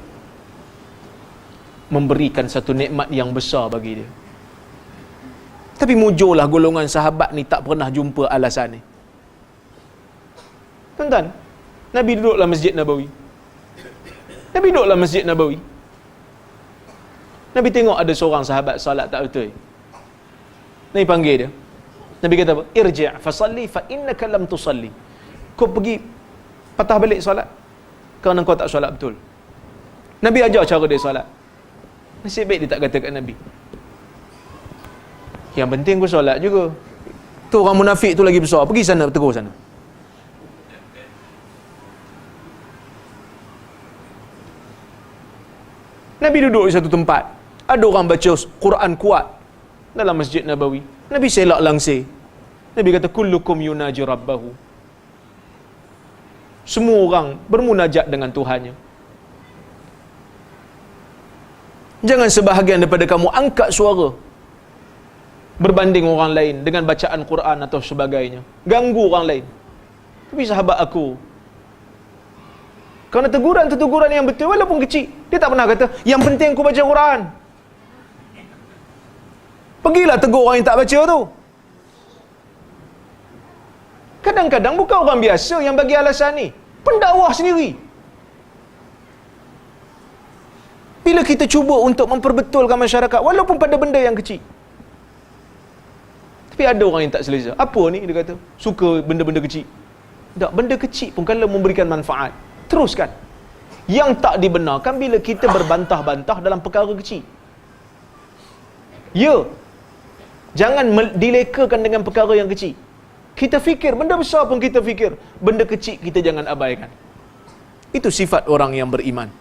memberikan satu nikmat yang besar bagi dia. Tapi mujurlah golongan sahabat ni tak pernah jumpa alasan ni. Tuan-tuan, Nabi duduk dalam Masjid Nabawi. Nabi tengok ada seorang sahabat solat tak betul. Nabi panggil dia. Nabi kata apa? Irji' fasalli fa innaka lam tusalli. Kau pergi patah balik solat kerana kau tak solat betul. Nabi ajar cara dia solat. Nasib baik dia tak kata kat Nabi. Yang penting kau solat juga. Tu orang munafik tu lagi besar. Pergi sana, tegur sana. Nabi duduk di satu tempat. Ada orang baca Quran kuat dalam Masjid Nabawi. Nabi selak langsir. Nabi kata, kullukum yunaji rabbahu. Semua orang bermunajat dengan Tuhannya. Jangan sebahagian daripada kamu angkat suara berbanding orang lain dengan bacaan Quran atau sebagainya. Ganggu orang lain. Tapi sahabat aku, kerana teguran tu teguran yang betul walaupun kecil. Dia tak pernah kata, yang penting aku baca Quran. Pergilah tegur orang yang tak baca tu. Kadang-kadang bukan orang biasa yang bagi alasan ni. Pendakwah sendiri. Bila kita cuba untuk memperbetulkan masyarakat, walaupun pada benda yang kecil. Tapi ada orang yang tak selesa. Apa ni? Dia kata, suka benda-benda kecil. Tak, benda kecil pun kalau memberikan manfaat, teruskan. Yang tak dibenarkan bila kita berbantah-bantah dalam perkara kecil. Ya, jangan dilekakan dengan perkara yang kecil. Kita fikir, benda besar pun kita fikir. Benda kecil kita jangan abaikan. Itu sifat orang yang beriman.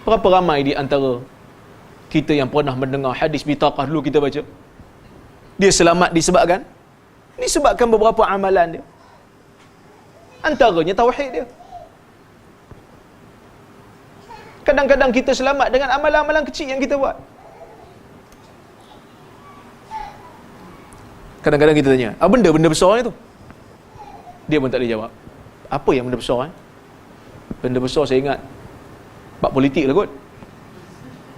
Berapa ramai di antara kita yang pernah mendengar hadis bitaqah dulu kita baca? Dia selamat disebabkan beberapa amalan dia. Antaranya tauhid dia. Kadang-kadang kita selamat dengan amalan-amalan kecil yang kita buat. Kadang-kadang kita tanya, apa benda besar ni tu? Dia pun tak boleh jawab. Apa yang benda besar? Benda besar saya ingat bab politik lah kot.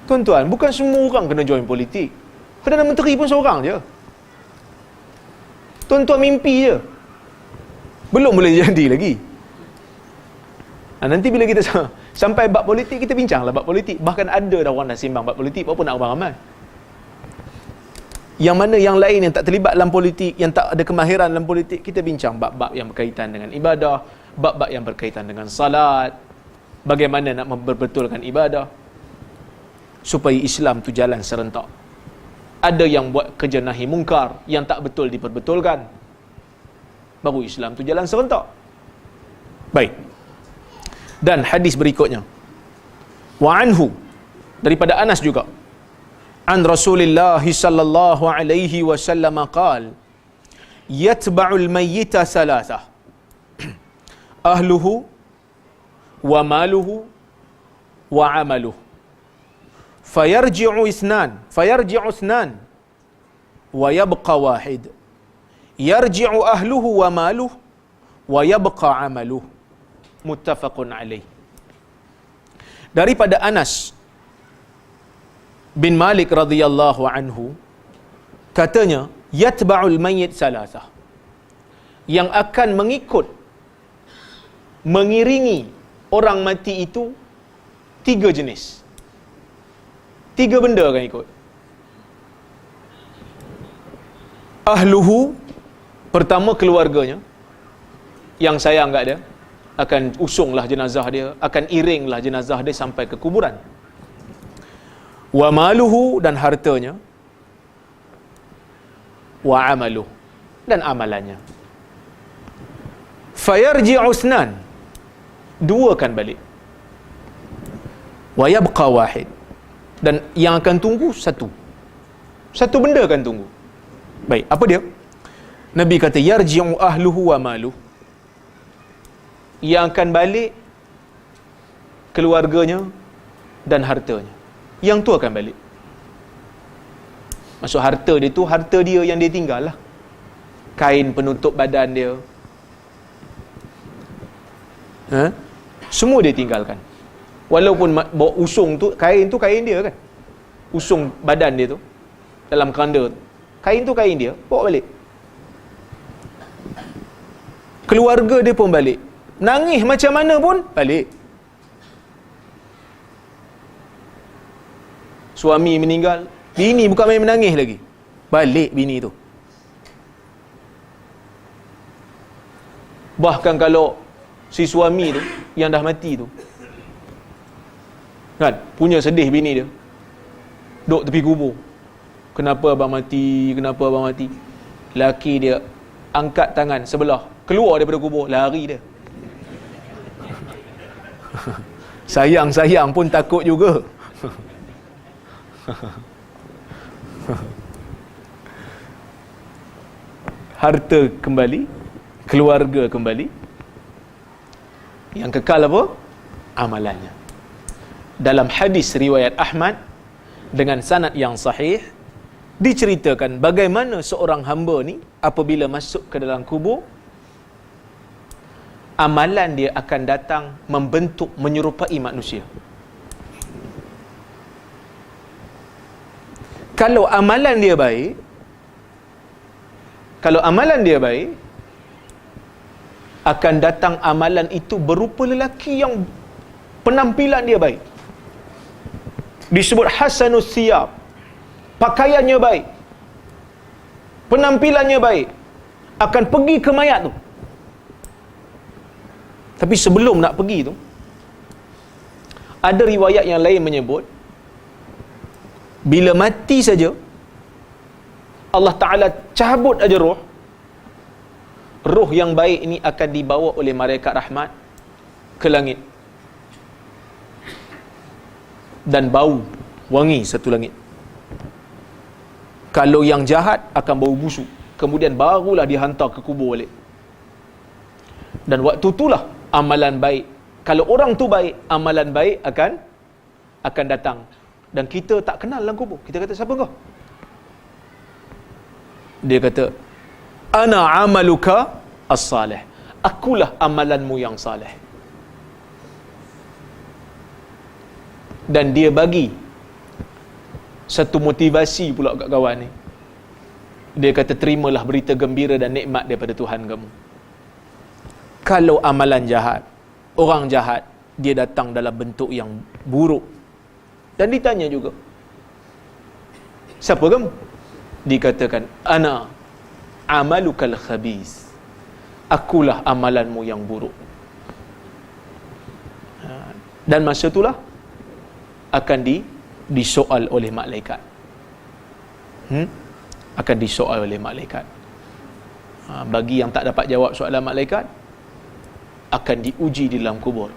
Tuan-tuan, bukan semua orang kena join politik. Perdana Menteri pun seorang je. Tuan-tuan mimpi je. Belum boleh jadi lagi. Nanti bila kita sampai bab politik, kita bincanglah bab politik. Bahkan ada dah orang dah simbang bab politik, apa nak ramai-ramai. Yang mana yang lain yang tak terlibat dalam politik, yang tak ada kemahiran dalam politik, kita bincang bab-bab yang berkaitan dengan ibadah, bab-bab yang berkaitan dengan salat, bagaimana nak memperbetulkan ibadah supaya Islam tu jalan serentak. Ada yang buat kerja nahi mungkar yang tak betul diperbetulkan, baru Islam tu jalan serentak. Baik. Dan hadis berikutnya, wa anhu, daripada Anas juga, an Rasulillah sallallahu alaihi wasallam qaal, yatba'ul mayyita thalathah, ahluhu wa maluhu wa amaluhu, fayarji'u ithnan wa yabqa wahid, yarji'u ahluhu wa maluhu wa yabqa amaluhu, muttafaqun alaih. Daripada Anas bin Malik radhiyallahu anhu, katanya, yatba'ul mayyit salasah, yang akan mengiringi orang mati itu 3 jenis. 3 benda akan ikut. Ahluhu, pertama keluarganya yang sayang kat dia, akan usunglah jenazah dia, akan iringlah jenazah dia sampai ke kuburan. Wa maluhu, dan hartanya. Wa amaluhu, dan amalannya. Fayarji'u ithnan, 2 akan balik. Wa yabqa wahid, dan yang akan tunggu satu benda akan tunggu. Baik, apa dia? Nabi kata, yarji'u ahluhu wa maluhu, yang akan balik keluarganya dan hartanya. Yang tu akan balik. Maksud harta dia tu, harta dia yang dia tinggal lah. Kain penutup badan dia, semua dia tinggalkan. Walaupun bawa usung tu, kain dia kan. Usung badan dia tu dalam keranda tu, kain dia bawa balik. Keluarga dia pun balik. Nangis macam mana pun balik. Suami meninggal, bini bukan main menangis lagi, balik bini tu. Bahkan kalau si suami tu yang dah mati tu kan, punya sedih bini dia, duduk tepi kubur, kenapa abang mati, kenapa abang mati. Laki dia angkat tangan sebelah, keluar daripada kubur, lari dia. Sayang-sayang pun takut juga. Harta kembali, keluarga kembali. Yang kekal apa? Amalannya. Dalam hadis riwayat Ahmad dengan sanad yang sahih, diceritakan bagaimana seorang hamba ni apabila masuk ke dalam kubur, amalan dia akan datang membentuk, menyerupai manusia. Kalau amalan dia baik, akan datang amalan itu berupa lelaki yang penampilan dia baik. Disebut hasanus siyab, pakaiannya baik, penampilannya baik, akan pergi ke mayat tu. Tapi sebelum nak pergi tu, ada riwayat yang lain menyebut, bila mati saja Allah Ta'ala cabut aja roh yang baik ini akan dibawa oleh malaikat rahmat ke langit, dan bau wangi satu langit. Kalau yang jahat akan bau busuk, kemudian barulah dihantar ke kubur balik. Dan waktu itulah amalan baik, kalau orang tu baik, amalan baik akan datang. Dan kita tak kenal dalam kubur. Kita kata, siapa kau? Dia kata, ana amaluka as-salih, akulah amalanmu yang salih. Dan dia bagi satu motivasi pula kat kawan ni. Dia kata, terimalah berita gembira dan nikmat daripada Tuhan kamu. Kalau amalan jahat, orang jahat, dia datang dalam bentuk yang buruk. Dan ditanya juga, siapa kamu? Dikatakan, ana amalukal khabis, akulah amalanmu yang buruk. Dan masa itulah akan disoal oleh malaikat. Akan disoal oleh malaikat. Bagi yang tak dapat jawab soalan malaikat, akan diuji di dalam kubur.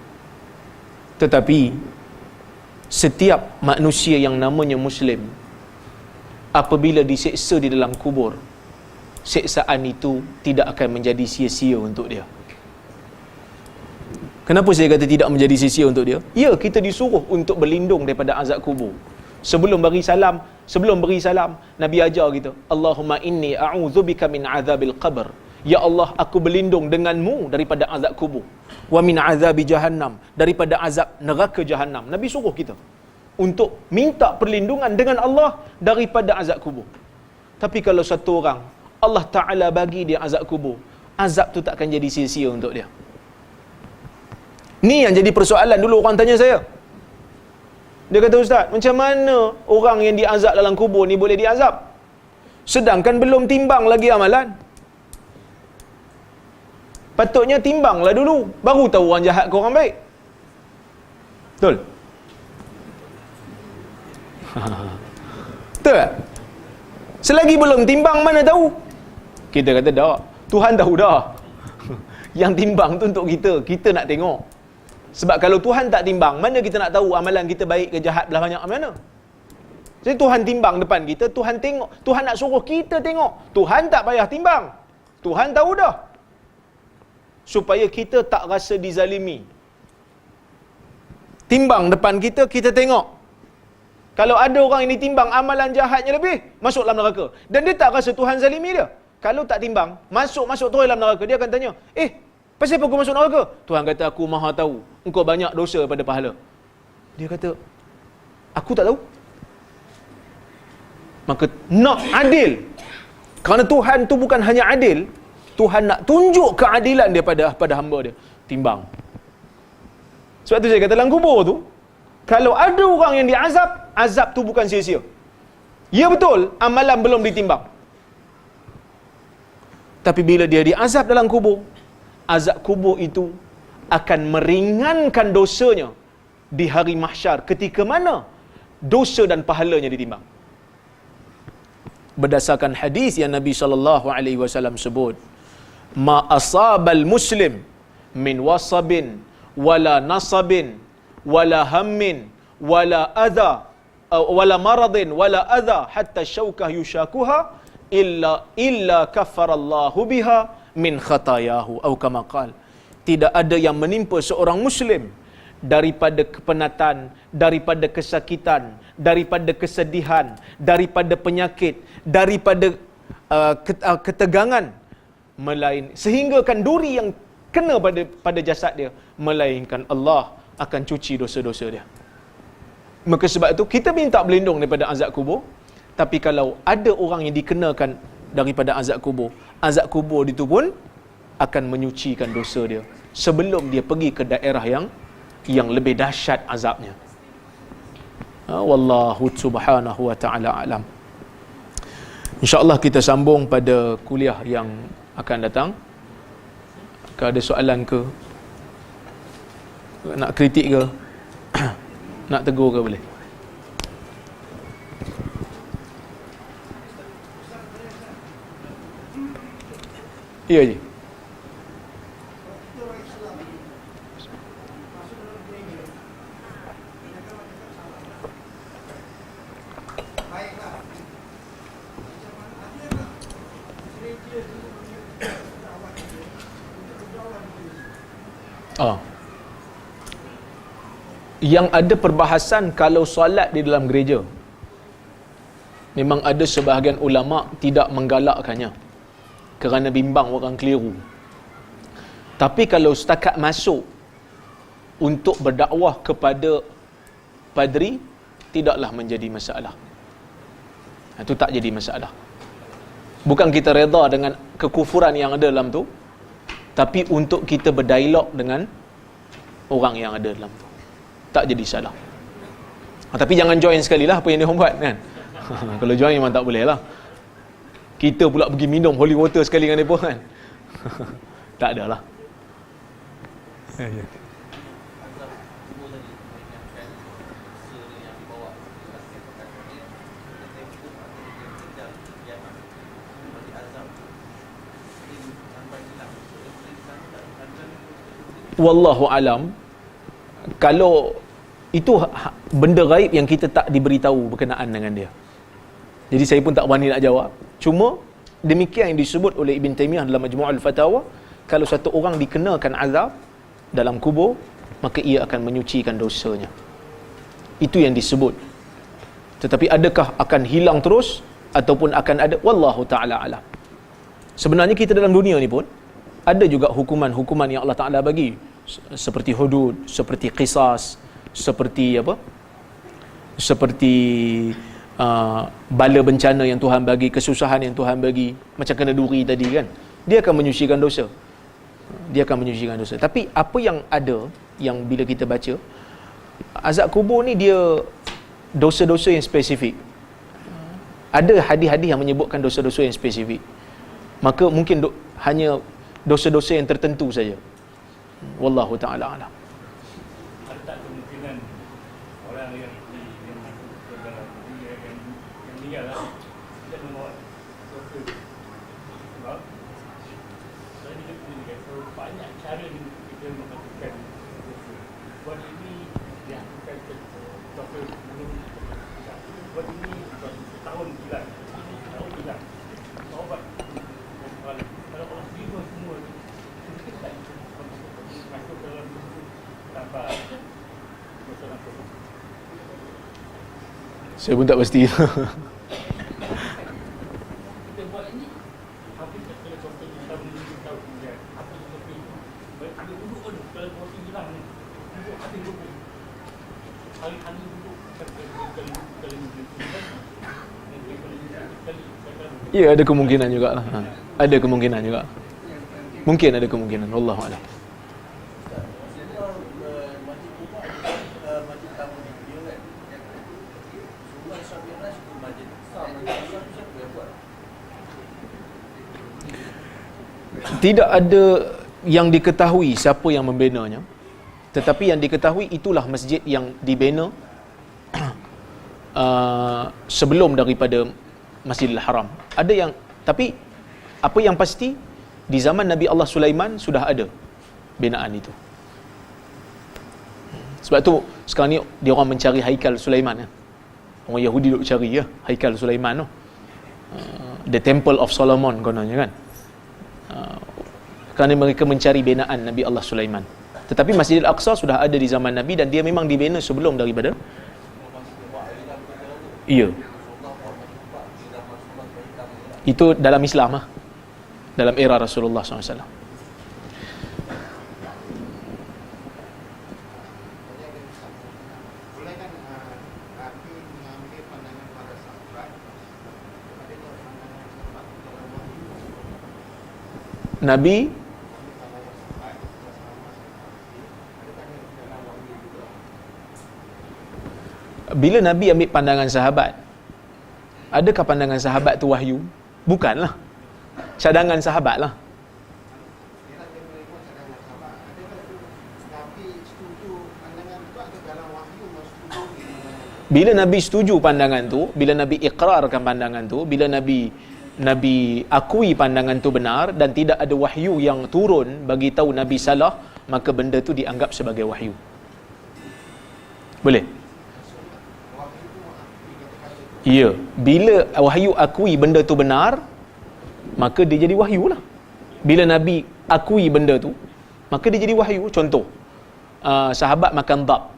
Tetapi setiap manusia yang namanya Muslim, apabila diseksa di dalam kubur, seksaan itu tidak akan menjadi sia-sia untuk dia. Kenapa saya kata tidak menjadi sia-sia untuk dia? Ya, kita disuruh untuk berlindung daripada azab kubur. Sebelum beri salam, Nabi ajar kita, Allahumma inni a'udzubika min azabil qabr. Ya Allah, aku berlindung denganmu daripada azab kubur. Wa min azabi jahannam, daripada azab neraka jahannam. Nabi suruh kita untuk minta perlindungan dengan Allah daripada azab kubur. Tapi kalau satu orang Allah Ta'ala bagi dia azab kubur, azab tu takkan jadi sia-sia untuk dia. Ni yang jadi persoalan dulu orang tanya saya. Dia kata, Ustaz, macam mana orang yang diazab dalam kubur ni boleh diazab? Sedangkan belum timbang lagi amalan. Patutnya timbanglah dulu, baru tahu orang jahat ke orang baik. Betul? Betul tak? Selagi belum timbang, mana tahu? Kita kata dah, Tuhan tahu dah. Yang timbang tu untuk kita nak tengok. Sebab kalau Tuhan tak timbang, mana kita nak tahu amalan kita baik ke jahat belah banyak mana? Jadi Tuhan timbang depan kita, Tuhan tengok, Tuhan nak suruh kita tengok. Tuhan tak payah timbang, Tuhan tahu dah. Supaya kita tak rasa dizalimi. Timbang depan kita, kita tengok. Kalau ada orang ini timbang, amalan jahatnya lebih, masuk dalam neraka. Dan dia tak rasa Tuhan zalimi dia. Kalau tak timbang, masuk terus dalam neraka. Dia akan tanya, pasal apa aku masuk neraka? Tuhan kata, aku maha tahu, engkau banyak dosa pada pahala. Dia kata, aku tak tahu. Maka nak adil. Kerana Tuhan tu bukan hanya adil, Tuhan nak tunjuk keadilan dia pada hamba dia. timbang. Sebab tu saya kata dalam kubur tu, kalau ada orang yang diazab, azab tu bukan sia-sia. Ya betul, amalan belum ditimbang. Tapi bila dia diazab dalam kubur, azab kubur itu akan meringankan dosanya di hari mahsyar, ketika mana dosa dan pahalanya ditimbang. Berdasarkan hadis yang Nabi SAW sebut, ma asabal muslim min wasabin wala nasabin wala hammin wala adha wala maradin wala adha hatta syaukah yushakuha illa kaffarallahu biha min khatayahu atau kama qala. Tidak ada yang menimpa seorang muslim daripada kepenatan, daripada kesakitan, daripada kesedihan, daripada penyakit, daripada ketegangan, sehinggakan duri yang kena pada jasad dia, melainkan Allah akan cuci dosa-dosa dia. Maka sebab itu kita minta berlindung daripada azab kubur. Tapi kalau ada orang yang dikenakan daripada azab kubur itu pun akan menyucikan dosa dia sebelum dia pergi ke daerah yang lebih dahsyat azabnya. Wallahu subhanahu wa ta'ala alam. InsyaAllah kita sambung pada kuliah yang akan datang. Kalau ada soalan ke, nak kritik ke, nak tegur ke, boleh. Ya je. Yang ada perbahasan kalau solat di dalam gereja, memang ada sebahagian ulama tidak menggalakkannya kerana bimbang orang keliru. Tapi kalau setakat masuk untuk berdakwah kepada padri, tidaklah menjadi masalah. Itu tak jadi masalah. Bukan kita reda dengan kekufuran yang ada dalam tu, tapi untuk kita berdialog dengan orang yang ada dalam tu, tak jadi salah. Tapi jangan join sekali lah apa yang dia buat kan. Kalau join memang tak boleh lah. Kita pula pergi minum holy water sekali dengan mereka kan. Tak ada lah. Wallahu alam. Kalau itu benda gaib yang kita tak diberitahu berkenaan dengan dia, jadi saya pun tak berani nak jawab. Cuma demikian yang disebut oleh Ibn Taymiyah dalam Majmu'ul Fatawa, kalau satu orang dikenakan azab dalam kubur, maka ia akan menyucikan dosanya. Itu yang disebut. Tetapi adakah akan hilang terus ataupun akan ada, wallahu ta'ala alam. Sebenarnya kita dalam dunia ni pun ada juga hukuman-hukuman yang Allah Ta'ala bagi, seperti hudud, seperti qisas, seperti apa, seperti bala bencana yang Tuhan bagi, kesusahan yang Tuhan bagi, macam kena duri tadi kan, dia akan menyucikan dosa. Dia akan menyucikan dosa. Tapi apa yang ada, yang bila kita baca azab kubur ni, dia dosa-dosa yang spesifik. Ada hadis-hadis yang menyebutkan dosa-dosa yang spesifik. Maka mungkin hanya dosa-dosa yang tertentu saja. Wallahu ta'ala alam. Ada tak kemungkinan orang yang masuk ke dalam dunia yang meninggal lah, tidak membawa dosa? Sebab selain hidup meninggal, so banyak cara kita menghasilkan dosa. Buat ini dihasilkan dosa sebelum, buat ini setahun hilang, ini setahun hilang. Taubat. Kalau orang tiba semua, kita tak masuk dalam buku tanpa masalah tu. Saya pun tak pasti. Kita buat ini, habis kalau contohnya tahun kemudian, apa yang seperti itu, ada duduk pun, kalau porsi hilang, duduk ada duduk. Hari-hari duduk, kali Ya, ada kemungkinan juga lah. Ada kemungkinan juga. Mungkin ada kemungkinan. Wallahu a'lam. Tidak ada yang diketahui siapa yang membinanya, tetapi yang diketahui itulah masjid yang dibina sebelum daripada Masjidil Haram. Ada yang, tapi apa yang pasti di zaman Nabi Allah Sulaiman sudah ada binaan itu. Sebab tu sekarang ni dia orang mencari haikal Sulaiman ya. Orang Yahudi duk cari ya haikal Sulaiman tu. The Temple of Solomon kononnya kan. Kerana mereka mencari binaan Nabi Allah Sulaiman. Tetapi Masjidil Aqsa sudah ada di zaman Nabi dan dia memang dibina sebelum daripada. Ya. Itu dalam Islam lah. Dalam era Rasulullah SAW. Nabi bila Nabi ambil pandangan sahabat, adakah pandangan sahabat tu wahyu? Bukanlah. Cadangan sahabat lah. Bila Nabi setuju pandangan tu, bila Nabi ikrarkan pandangan tu, bila Nabi akui pandangan tu benar dan tidak ada wahyu yang turun bagi tahu Nabi salah, maka benda tu dianggap sebagai wahyu. Boleh? Ya, bila wahyu akui benda tu benar, maka dia jadi wahyu lah. Bila Nabi akui benda tu, maka dia jadi wahyu. Contoh, sahabat makan dhab,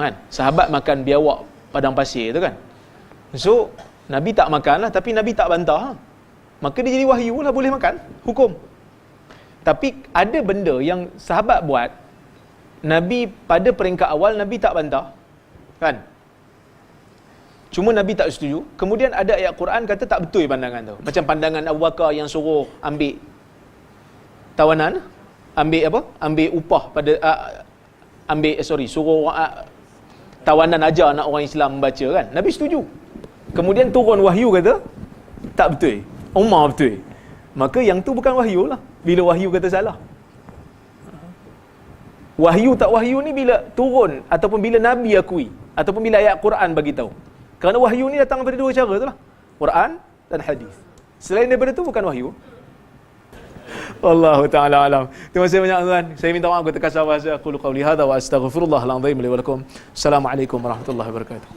kan? Sahabat makan biawak padang pasir tu kan. So Nabi tak makan lah, tapi Nabi tak bantah, maka dia jadi wahyu lah, boleh makan, hukum. Tapi ada benda yang sahabat buat, Nabi pada peringkat awal Nabi tak bantah, kan? Cuma Nabi tak setuju. Kemudian ada ayat Quran kata tak betul pandangan tu. Macam pandangan Abu Bakar yang suruh ambil tawanan, ambil apa? Ambil upah pada suruh tawanan ajar anak orang Islam membaca kan. Nabi setuju. Kemudian turun wahyu kata tak betul. Umar betul. Maka yang tu bukan wahyu lah. Bila wahyu kata salah. Wahyu tak wahyu ni bila turun ataupun bila Nabi akui ataupun bila ayat Quran bagi tahu. Kerana wahyu ni datang daripada dua cara tu lah. Quran dan hadis. Selain daripada tu bukan wahyu. Wallahu ta'ala alam. Terima kasih banyak tuan. Saya minta maaf ketika saya bahasa. Aku qauli hadza wa astaghfirullah al-azim li wa lakum. Assalamualaikum warahmatullahi wabarakatuh.